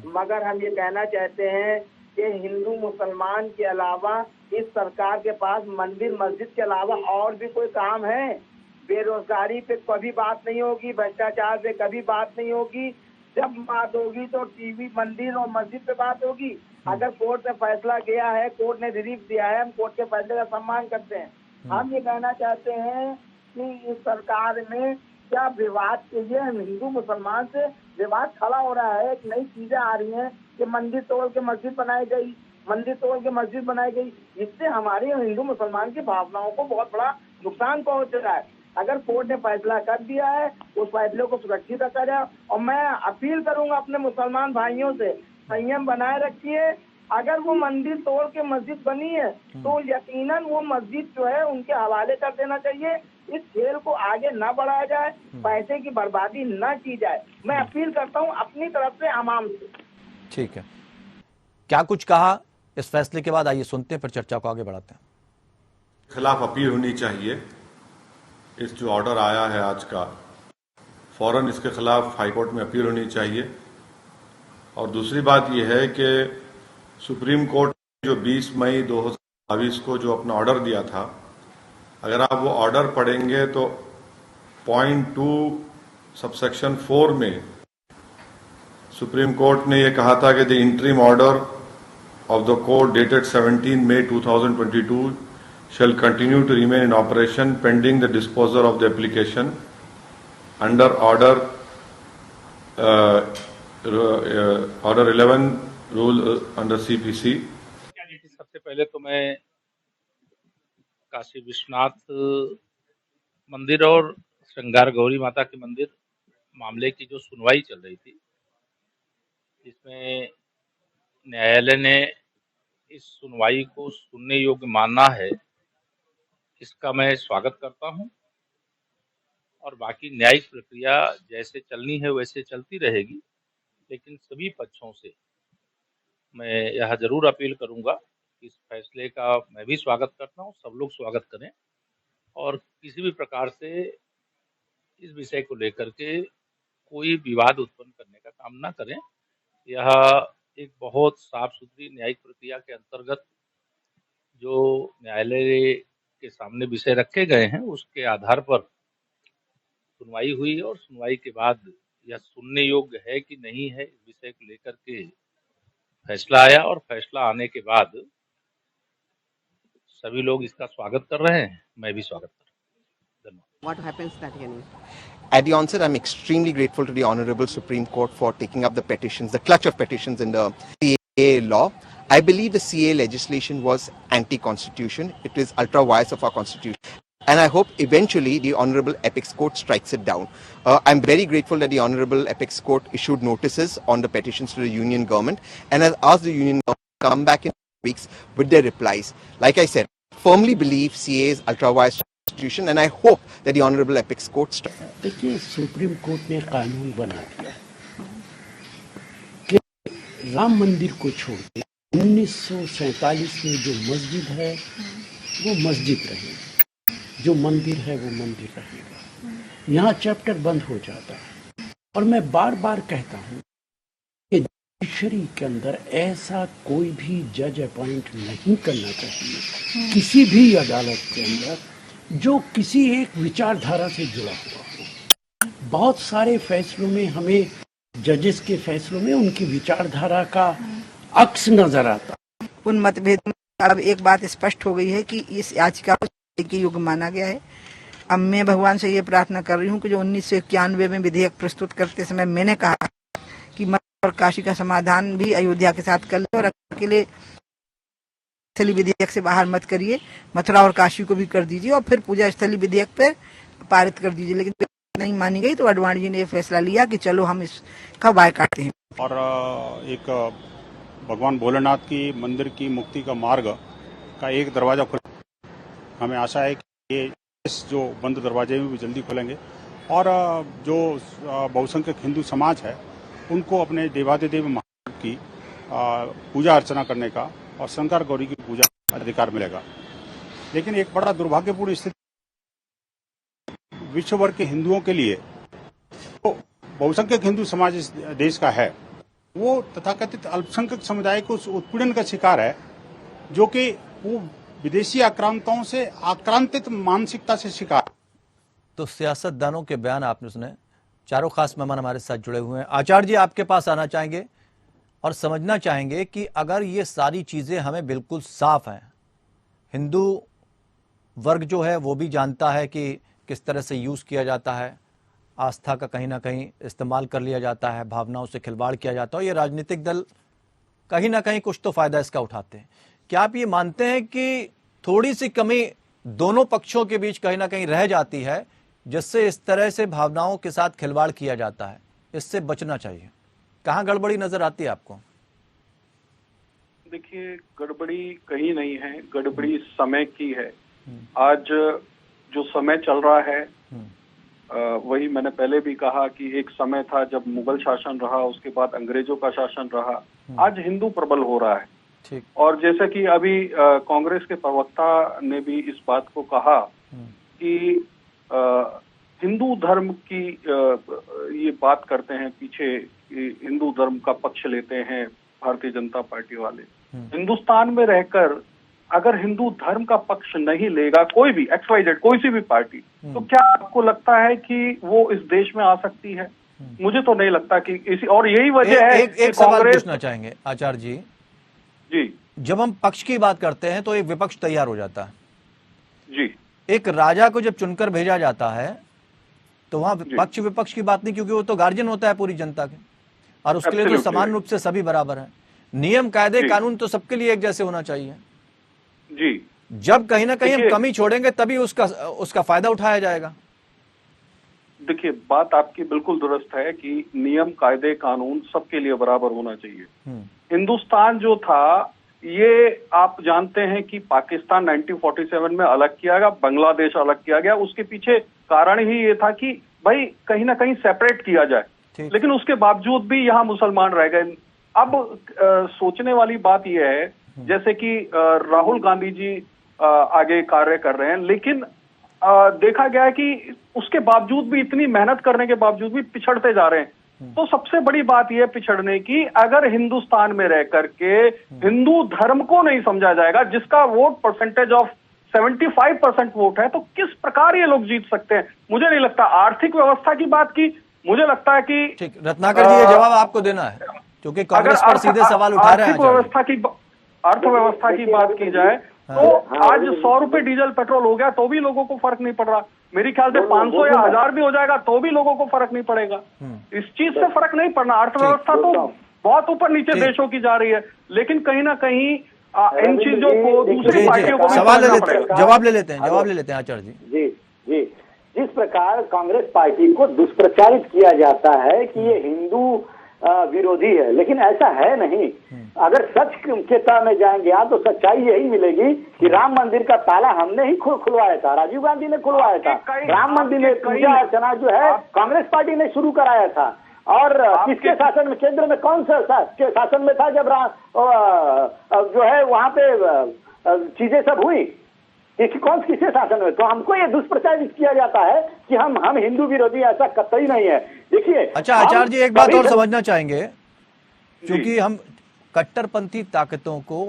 मगर हम ये कहना चाहते हैं कि हिंदू मुसलमान के अलावा इस सरकार के पास मंदिर मस्जिद के अलावा और भी कोई काम है? बेरोजगारी पे कभी बात नहीं होगी, भ्रष्टाचार पे कभी बात नहीं होगी। जब बात होगी तो टीवी, मंदिर और मस्जिद पे बात होगी। अगर कोर्ट में फैसला गया है, कोर्ट ने रिलीफ दिया है, हम कोर्ट के फैसले का सम्मान करते हैं। हम ये कहना चाहते हैं कि इस सरकार में क्या विवाद के लिए हम हिंदू मुसलमान से विवाद खड़ा हो रहा है, एक नई चीजें आ रही हैं कि मंदिर तोड़ के मस्जिद बनाई गई, मंदिर तोड़ के मस्जिद बनाई गई। इससे हमारे हिंदू मुसलमान की भावनाओं को बहुत बड़ा नुकसान पहुंच रहा है। अगर कोर्ट ने फैसला कर दिया है, उस फैसले को सुरक्षित रखा जाए। और मैं अपील करूंगा अपने मुसलमान भाइयों से, संयम बनाए रखिए। अगर वो मंदिर तोड़ के मस्जिद बनी है तो यकीनन वो मस्जिद जो है उनके हवाले कर देना चाहिए। इस खेल को आगे न बढ़ाया जाए, पैसे की बर्बादी न की जाए। मैं अपील करता हूँ अपनी तरफ से आवाम से। ठीक है, क्या कुछ कहा इस फैसले के बाद, आइए सुनते हैं, फिर चर्चा को आगे बढ़ाते हैं। खिलाफ अपील होनी चाहिए। इस जो ऑर्डर आया है आज का, फौरन इसके खिलाफ हाईकोर्ट में अपील होनी चाहिए। और दूसरी बात यह है कि सुप्रीम कोर्ट ने जो 20 मई 2022 को जो अपना ऑर्डर दिया था, अगर आप वो ऑर्डर पढ़ेंगे तो पॉइंट 2 सबसेक्शन 4 में सुप्रीम कोर्ट ने यह कहा था कि the interim order of the court dated 17 May 2022 shall continue to remain in operation pending the disposal of the application under order 11 rule under CPC। सबसे पहले तो मैं काशी विश्वनाथ मंदिर और श्रृंगार गौरी माता के मंदिर मामले की जो सुनवाई चल रही थी, इसमें न्यायालय ने इस सुनवाई को सुनने योग्य माना है, इसका मैं स्वागत करता हूं। और बाकी न्यायिक प्रक्रिया जैसे चलनी है वैसे चलती रहेगी, लेकिन सभी पक्षों से मैं यह जरूर अपील करूंगा कि इस फैसले का मैं भी स्वागत करता हूं, सब लोग स्वागत करें और किसी भी प्रकार से इस विषय को लेकर के कोई विवाद उत्पन्न करने का काम ना करें। यह एक बहुत साफ सुथरी न्यायिक प्रक्रिया के अंतर्गत जो न्यायालय के सामने विषय रखे गए हैं उसके आधार पर सुनवाई हुई और सुनवाई के बाद यह सुनने योग्य है कि नहीं है, इस विषय को लेकर के फैसला आया और फैसला आने के बाद सभी लोग इसका स्वागत कर रहे हैं, मैं भी स्वागत कर रहा हूँ। What happens that again? At the onset, I'm extremely grateful to the Honorable Supreme Court for taking up the petitions, the clutch of petitions in the CAA law. I believe the CAA legislation was anti-constitution. It is ultra-vires of our constitution. And I hope eventually the Honorable Apex Court strikes it down. I'm very grateful that the Honorable Apex Court issued notices on the petitions to the Union government and has asked the Union government to come back in weeks with their replies. Like I said, I firmly believe CAA is ultra-vires and I hope that the Honorable Apex Court देखिए, supreme court ने कानून बना दिया कि राम मंदिर को छोड़ के 1947 में जो मस्जिद है वो मस्जिद रहेगी, जो मंदिर है वो मंदिर रहेगा। यहाँ चैप्टर बंद हो जाता है। और मैं बार बार कहता हूँ कि जुडिशरी के अंदर ऐसा कोई भी जज अपॉइंट नहीं करना चाहिए किसी भी अदालत के अंदर जो किसी एक विचारधारा से जुड़ा हुआ हो। बहुत सारे फैसलों में हमें जजेस के फैसलों में उनकी विचारधारा का अक्स नजर आता। उन मतभेद में अब एक बात स्पष्ट हो गई है कि इस याचिका को के युग माना गया है। अब मैं भगवान से ये प्रार्थना कर रही हूँ कि जो 1991 में विधेयक प्रस्तुत करते समय मैंने कहा कि मथुरा और काशी का समाधान भी अयोध्या के साथ कर ले और अकेले स्थली विधेयक से बाहर मत करिए, मथुरा और काशी को भी कर दीजिए और फिर पूजा स्थली विधेयक पे पारित कर दीजिए। लेकिन नहीं मानी गई तो अडवाणी जी ने यह फैसला लिया कि चलो हम इसका बायकॉट हैं। और एक भगवान भोलेनाथ की मंदिर की मुक्ति का मार्ग का एक दरवाजा खुला, हमें आशा है कि ये इस जो बंद दरवाजे में भी जल्दी खुलेंगे और जो बहुसंख्यक हिंदू समाज है उनको अपने देवादिदेव महादेव की पूजा अर्चना करने का और शंकर गौरी की पूजा का अधिकार मिलेगा। लेकिन एक बड़ा दुर्भाग्यपूर्ण स्थिति विश्व भर के हिंदुओं के लिए, तो बहुसंख्यक हिंदू समाज इस देश का है, वो तथाकथित अल्पसंख्यक समुदाय को उत्पीड़न का शिकार है, जो कि वो विदेशी आक्रांताओं से आक्रांतित मानसिकता से शिकार। तो सियासतदानों के बयान आपने सुने। चारों खास मेहमान हमारे साथ जुड़े हुए हैं। आचार्य जी, आपके पास आना चाहेंगे और समझना चाहेंगे कि अगर ये सारी चीजें हमें बिल्कुल साफ हैं, हिंदू वर्ग जो है वो भी जानता है कि किस तरह से यूज किया जाता है, आस्था का कहीं ना कहीं इस्तेमाल कर लिया जाता है, भावनाओं से खिलवाड़ किया जाता है। ये राजनीतिक दल कहीं ना कहीं कुछ तो फायदा इसका उठाते हैं। क्या आप ये मानते हैं कि थोड़ी सी कमी दोनों पक्षों के बीच कहीं ना कहीं रह जाती है, जिससे इस तरह से भावनाओं के साथ खिलवाड़ किया जाता है? इससे बचना चाहिए। कहाँ गड़बड़ी नजर आती है आपको? देखिए, गड़बड़ी कहीं नहीं है, गड़बड़ी समय की है। आज जो समय चल रहा है वही मैंने पहले भी कहा कि एक समय था जब मुगल शासन रहा, उसके बाद अंग्रेजों का शासन रहा। आज हिंदू प्रबल हो रहा है। ठीक। और जैसे कि अभी कांग्रेस के प्रवक्ता ने भी इस बात को कहा कि हिंदू धर्म की ये बात करते हैं पीछे, हिंदू धर्म का पक्ष लेते हैं भारतीय जनता पार्टी वाले। हिंदुस्तान में रहकर अगर हिंदू धर्म का पक्ष नहीं लेगा कोई भी XYZ कोई सी भी पार्टी, तो क्या आपको लगता है कि वो इस देश में आ सकती है? मुझे तो नहीं लगता कि इसी, और यही वजह है। एक सवाल पूछना चाहेंगे आचार्य जी। जी, जब हम पक्ष की बात करते हैं तो एक विपक्ष तैयार हो जाता है। जी, एक राजा को जब चुनकर भेजा जाता है तो वहां पक्ष विपक्ष की बात नहीं, क्योंकि वो तो गार्जियन होता है पूरी जनता के, और उसके लिए तो समान रूप से सभी बराबर हैं। नियम कायदे कानून तो सबके लिए एक जैसे होना चाहिए। जी, जब कहीं ना कहीं हम कमी छोड़ेंगे तभी उसका फायदा उठाया जाएगा। देखिए, बात आपकी बिल्कुल दुरुस्त है कि नियम कायदे कानून सबके लिए बराबर होना चाहिए। हिंदुस्तान जो था, ये आप जानते हैं कि पाकिस्तान 1947 में अलग किया गया, बांग्लादेश अलग किया गया। उसके पीछे कारण ही ये था कि भाई कहीं ना कहीं सेपरेट किया जाए, लेकिन उसके बावजूद भी यहाँ मुसलमान रह गए। अब सोचने वाली बात यह है, जैसे कि राहुल गांधी जी आगे कार्य कर रहे हैं, लेकिन देखा गया है कि उसके बावजूद भी, इतनी मेहनत करने के बावजूद भी पिछड़ते जा रहे हैं। तो सबसे बड़ी बात यह पिछड़ने की, अगर हिंदुस्तान में रह करके हिंदू धर्म को नहीं समझा जाएगा, जिसका वोट परसेंटेज ऑफ 75% वोट है, तो किस प्रकार ये लोग जीत सकते हैं? मुझे नहीं लगता। आर्थिक व्यवस्था की बात की, मुझे लगता है कि ठीक, रत्नाकर जी ये जवाब आपको देना है, क्योंकि कांग्रेस पर सीधे सवाल उठा रहे हैं। अर्थव्यवस्था की बात की जाए तो आज 100 रुपए डीजल पेट्रोल हो गया तो भी लोगों को फर्क नहीं पड़ रहा। मेरे ख्याल से 500 या 1000 भी हो जाएगा तो भी लोगों को फर्क नहीं पड़ेगा। इस चीज से फर्क नहीं पड़ना। अर्थव्यवस्था तो बहुत ऊपर नीचे देशों की जा रही है, लेकिन कहीं ना कहीं इन चीजों को दूसरी पार्टियों को जवाब ले लेते हैं आचार्य जी। जी जी, जिस प्रकार कांग्रेस पार्टी को दुष्प्रचारित किया जाता है कि ये हिंदू विरोधी है, लेकिन ऐसा है नहीं। अगर सच के ताह में जाएंगे यहाँ तो सच्चाई यही मिलेगी कि राम मंदिर का ताला हमने ही खुलवाया था, राजीव गांधी ने खुलवाया था। राम मंदिर में पूजा अर्चना जो है कांग्रेस पार्टी ने शुरू कराया था। और किसके शासन में, केंद्र में कौन सा शासन में था जब जो है वहां पे चीजें सब हुई? किसके शासन में? तो हमको ये दुष्प्रचारित किया जाता है कि हम हिंदू विरोधी, ऐसा कतई नहीं है। देखिए, अच्छा आचार्य जी, एक बात और समझना चाहेंगे, क्योंकि हम कट्टरपंथी ताकतों को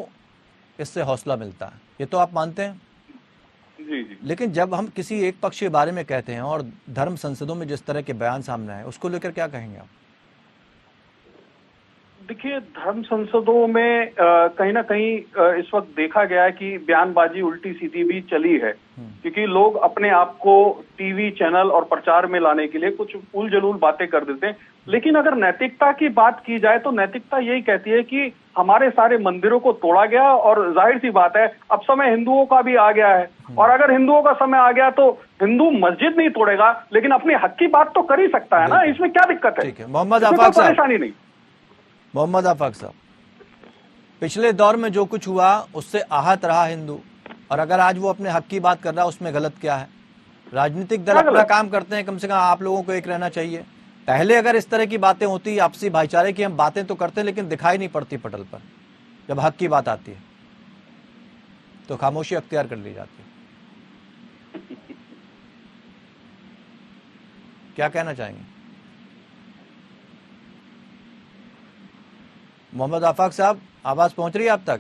इससे हौसला मिलता है, ये तो आप मानते हैं? जी जी। लेकिन जब हम किसी एक पक्ष के बारे में कहते हैं और धर्म संसदों में जिस तरह के बयान सामने आए, उसको लेकर क्या कहेंगे आप? देखिए, धर्म संसदों में कहीं ना कहीं इस वक्त देखा गया है कि बयानबाजी उल्टी सीधी भी चली है, क्योंकि लोग अपने आप को टीवी चैनल और प्रचार में लाने के लिए कुछ उल जलूल बातें कर देते हैं। लेकिन अगर नैतिकता की बात की जाए तो नैतिकता यही कहती है कि हमारे सारे मंदिरों को तोड़ा गया, और जाहिर सी बात है अब समय हिंदुओं का भी आ गया है। और अगर हिंदुओं का समय आ गया तो हिंदू मस्जिद नहीं तोड़ेगा, लेकिन अपने हक की बात तो कर ही सकता है ना। इसमें क्या दिक्कत है? मोहम्मद आफाक साहब, परेशानी नहीं। मोहम्मद आफाक साहब, पिछले दौर में जो कुछ हुआ उससे आहत रहा हिंदू, और अगर आज वो अपने हक की बात कर रहा है उसमें गलत क्या है? राजनीतिक दल अपना काम करते हैं, कम से कम आप लोगों को एक रहना चाहिए। पहले अगर इस तरह की बातें होती, आपसी भाईचारे की हम बातें तो करते हैं, लेकिन दिखाई नहीं पड़ती पटल पर। जब हक की बात आती है तो खामोशी अख्तियार कर ली जाती है। क्या कहना चाहेंगे मोहम्मद आफाक साहब? आवाज पहुंच रही है आप तक?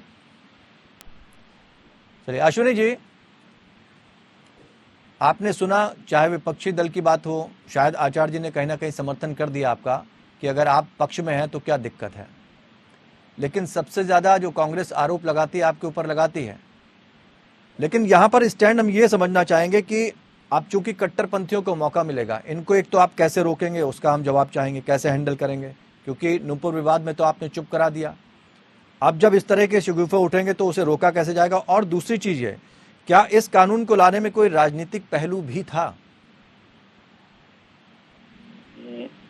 चलिए, अश्विनी जी, आपने सुना, चाहे विपक्षी दल की बात हो, शायद आचार्य जी ने कहीं ना कहीं समर्थन कर दिया आपका कि अगर आप पक्ष में हैं तो क्या दिक्कत है। लेकिन सबसे ज्यादा जो कांग्रेस आरोप लगाती है आपके ऊपर लगाती है। लेकिन यहां पर स्टैंड हम ये समझना चाहेंगे कि आप चूंकि कट्टरपंथियों को मौका मिलेगा, इनको एक तो आप कैसे रोकेंगे उसका हम जवाब चाहेंगे, कैसे हैंडल करेंगे, क्योंकि नूपुर विवाद में तो आपने चुप करा दिया। अब जब इस तरह के शगुफे उठेंगे तो उसे रोका कैसे जाएगा? और दूसरी चीज है, क्या इस कानून को लाने में कोई राजनीतिक पहलू भी था?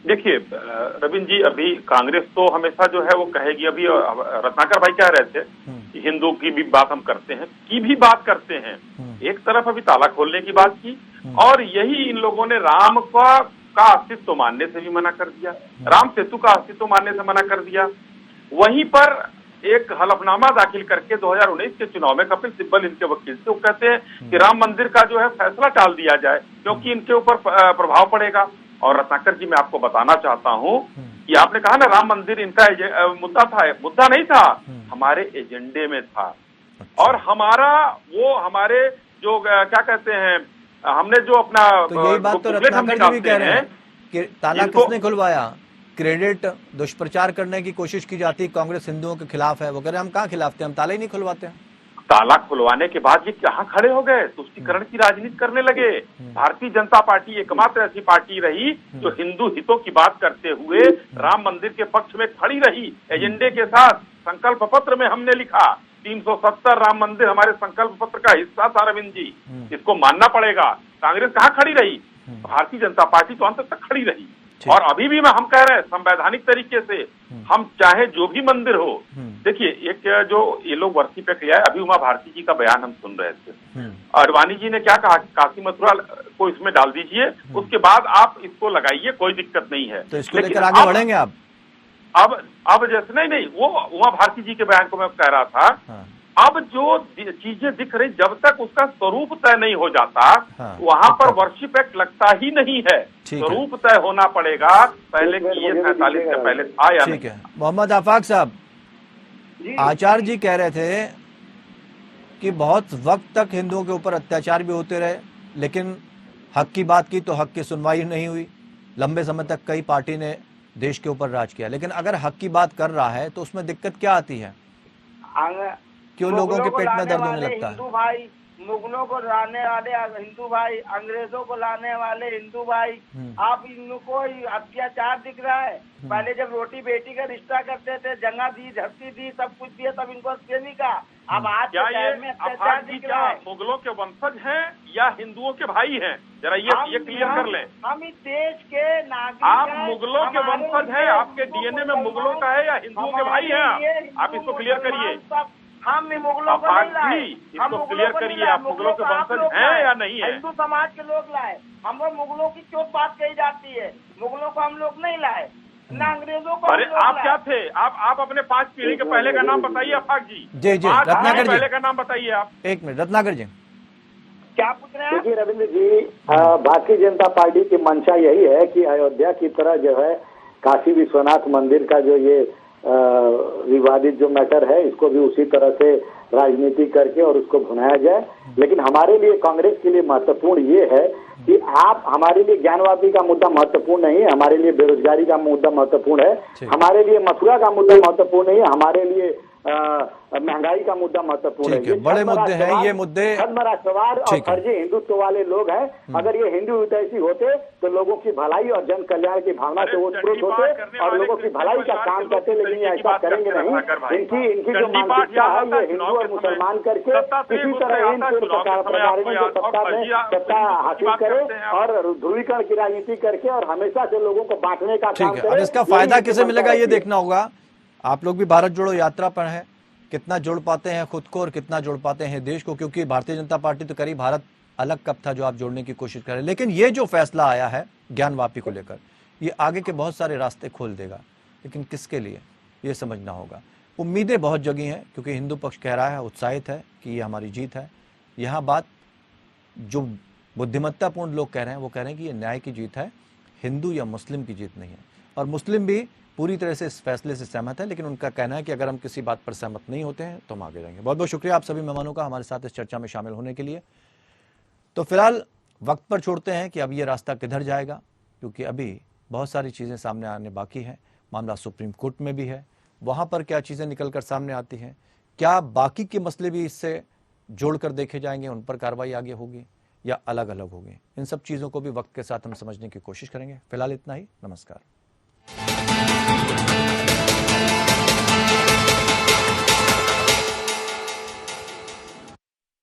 देखिए रविंद्र जी, अभी कांग्रेस तो हमेशा जो है वो कहेगी, अभी रत्नाकर भाई कह रहे थे कि हिंदू की भी बात हम करते हैं, बात करते हैं। एक तरफ अभी ताला खोलने की बात की, और यही इन लोगों ने राम का अस्तित्व मानने से भी मना कर दिया, राम सेतु का अस्तित्व मानने से मना कर दिया। वहीं पर एक हलफनामा दाखिल करके 2019 के चुनाव में कपिल सिब्बल इनके वकील से वो कहते हैं कि राम मंदिर का जो है फैसला टाल दिया जाए क्योंकि इनके ऊपर प्रभाव पड़ेगा। और रत्नाकर जी, मैं आपको बताना चाहता हूं कि आपने कहा ना राम मंदिर इनका मुद्दा था, मुद्दा नहीं था, हमारे एजेंडे में था। और हमारे जो क्या कहते हैं, हमने जो अपना तो यही बात तो रत्नाकर जी भी कह रहे हैं कि ताला किसने खुलवाया? क्रेडिट दुष्प्रचार करने की कोशिश की जाती, कांग्रेस हिंदुओं के खिलाफ है। वो कह रहे हम कहाँ खिलाफ थे, हम ताला ही नहीं खुलवाते हैं। ताला खुलवाने के बाद ये कहाँ खड़े हो गए, तुष्टीकरण की राजनीति करने लगे। भारतीय जनता पार्टी एकमात्र ऐसी पार्टी रही जो हिंदू हितों की बात करते हुए राम मंदिर के पक्ष में खड़ी रही, एजेंडे के साथ। संकल्प पत्र में हमने लिखा 370 राम मंदिर हमारे संकल्प पत्र का हिस्सा था रविंद्र जी, इसको मानना पड़ेगा। कांग्रेस कहाँ खड़ी रही? भारतीय जनता पार्टी तो अंत तक खड़ी रही। और अभी भी हम कह रहे हैं संवैधानिक तरीके से हम चाहे जो भी मंदिर हो। देखिए, एक जो ये लोग वर्षी पे किया है, अभी उमा भारती जी का बयान हम सुन रहे थे, अडवाणी जी ने क्या कहा, काशी मथुरा को इसमें डाल दीजिए, उसके बाद आप इसको लगाइए, कोई दिक्कत नहीं है। तो इसको लेकर आगे बढ़ेंगे आप? अब जैसे नहीं, वो उमा भारती जी के बयान को मैं कह रहा था। अब जो चीजें दिख रही, जब तक उसका स्वरूप तय नहीं हो जाता, वहां पर वर्शिप एक्ट लगता ही नहीं है। स्वरूप तय होना पड़ेगा पहले कि ये 47 से पहले था या नहीं। मोहम्मद आफाक साहब, आचार्य जी कह रहे थे कि बहुत वक्त तक हिंदुओं के ऊपर अत्याचार भी होते रहे, लेकिन हक की बात की तो हक की सुनवाई नहीं हुई। लंबे समय तक कई पार्टी ने देश के ऊपर राज किया, लेकिन अगर हक की बात कर रहा है तो उसमें दिक्कत क्या आती है? क्यों लोगों के पेट में दर्द होने लगता है? हिंदू भाई, मुगलों को लाने वाले हिंदू भाई, अंग्रेजों को लाने वाले हिंदू भाई, आप इनको अत्याचार दिख रहा है। पहले जब रोटी बेटी का रिश्ता करते थे, जगह दी, धरती दी, सब कुछ दिया, तब इनको नहीं कहा। अब आज क्या ये अत्याचार दिख रहा है? मुगलों के वंशज हैं या हिंदुओं के भाई हैं? जरा ये क्लियर कर लें। हम इस देश के नागरिक, आप मुगलों के वंशज हैं, आपके डीएनए में मुगलों का है या हिंदुओं के भाई हैं? आप इसको क्लियर करिए। हम मुगलों को नहीं लाए, इसको क्लियर करिए, आप मुगलों के वंशज हैं या नहीं है? हिंदू समाज के लोग लाए। हम लोग मुगलों की क्यों बात कही जाती है? मुगलों को हम लोग नहीं लाए, ना अंग्रेजों को। अरे आप क्या थे? आप अपने 5 पीढ़ी के पहले का नाम बताइए आफाक जी। जी रत्नाकर जी, पहले का नाम बताइए आप। एक मिनट रत्नाकर जी, क्या पूछ रहे हैं? देखिए रविंद्र जी, भारतीय जनता पार्टी की मंशा यही है कि अयोध्या की तरह जो है काशी विश्वनाथ मंदिर का जो ये विवादित जो मैटर है, इसको भी उसी तरह से राजनीति करके और उसको भुनाया जाए। लेकिन हमारे लिए, कांग्रेस के लिए महत्वपूर्ण ये है कि आप, हमारे लिए ज्ञानवापी का मुद्दा महत्वपूर्ण नहीं है, हमारे लिए बेरोजगारी का मुद्दा महत्वपूर्ण है, हमारे लिए मथुरा का मुद्दा महत्वपूर्ण नहीं है, हमारे लिए महंगाई का मुद्दा महत्वपूर्ण है। बड़े मुद्दे हैं ये मुद्दे। सवार और फर्जी हिंदुत्व वाले लोग हैं। अगर ये हिंदू हितैषी होते तो लोगों की भलाई और जन कल्याण की भावना से वो स्फूर्त होते और लोगों की भलाई का काम करते, लेकिन ये ऐसा करेंगे नहीं। इनकी जो मानसिकता है, ये हिंदू और मुसलमान करके किसी तरह सत्ता हासिल करे और ध्रुवीकरण की राजनीति करके और हमेशा से लोगों को बांटने का काम करे। अब इसका फायदा किसे मिलेगा ये देखना होगा। आप लोग भी भारत जोड़ो यात्रा पर हैं, कितना जोड़ पाते हैं खुद को और कितना जोड़ पाते हैं देश को, क्योंकि भारतीय जनता पार्टी तो करीब भारत अलग कब था जो आप जोड़ने की कोशिश करें। लेकिन ये जो फैसला आया है ज्ञानवापी को लेकर, ये आगे के बहुत सारे रास्ते खोल देगा, लेकिन किसके लिए ये समझना होगा। उम्मीदें बहुत जगी हैं क्योंकि हिंदू पक्ष कह रहा है, उत्साहित है कि ये हमारी जीत है। यहाँ बात जो बुद्धिमत्तापूर्ण लोग कह रहे हैं वो कह रहे हैं कि ये न्याय की जीत है, हिंदू या मुस्लिम की जीत नहीं है। और मुस्लिम भी पूरी तरह से इस फैसले से सहमत है, लेकिन उनका कहना है कि अगर हम किसी बात पर सहमत नहीं होते हैं तो हम आगे रहेंगे। बहुत बहुत शुक्रिया आप सभी मेहमानों का हमारे साथ इस चर्चा में शामिल होने के लिए। तो फिलहाल वक्त पर छोड़ते हैं कि अब ये रास्ता किधर जाएगा, क्योंकि अभी बहुत सारी चीज़ें सामने आने बाकी हैं। मामला सुप्रीम कोर्ट में भी है, वहाँ पर क्या चीज़ें निकल कर सामने आती हैं, क्या बाकी के मसले भी इससे जोड़कर देखे जाएंगे, उन पर कार्रवाई आगे होगी, या अलग अलग होगी? इन सब चीज़ों को भी वक्त के साथ हम समझने की कोशिश करेंगे। फिलहाल इतना ही। नमस्कार।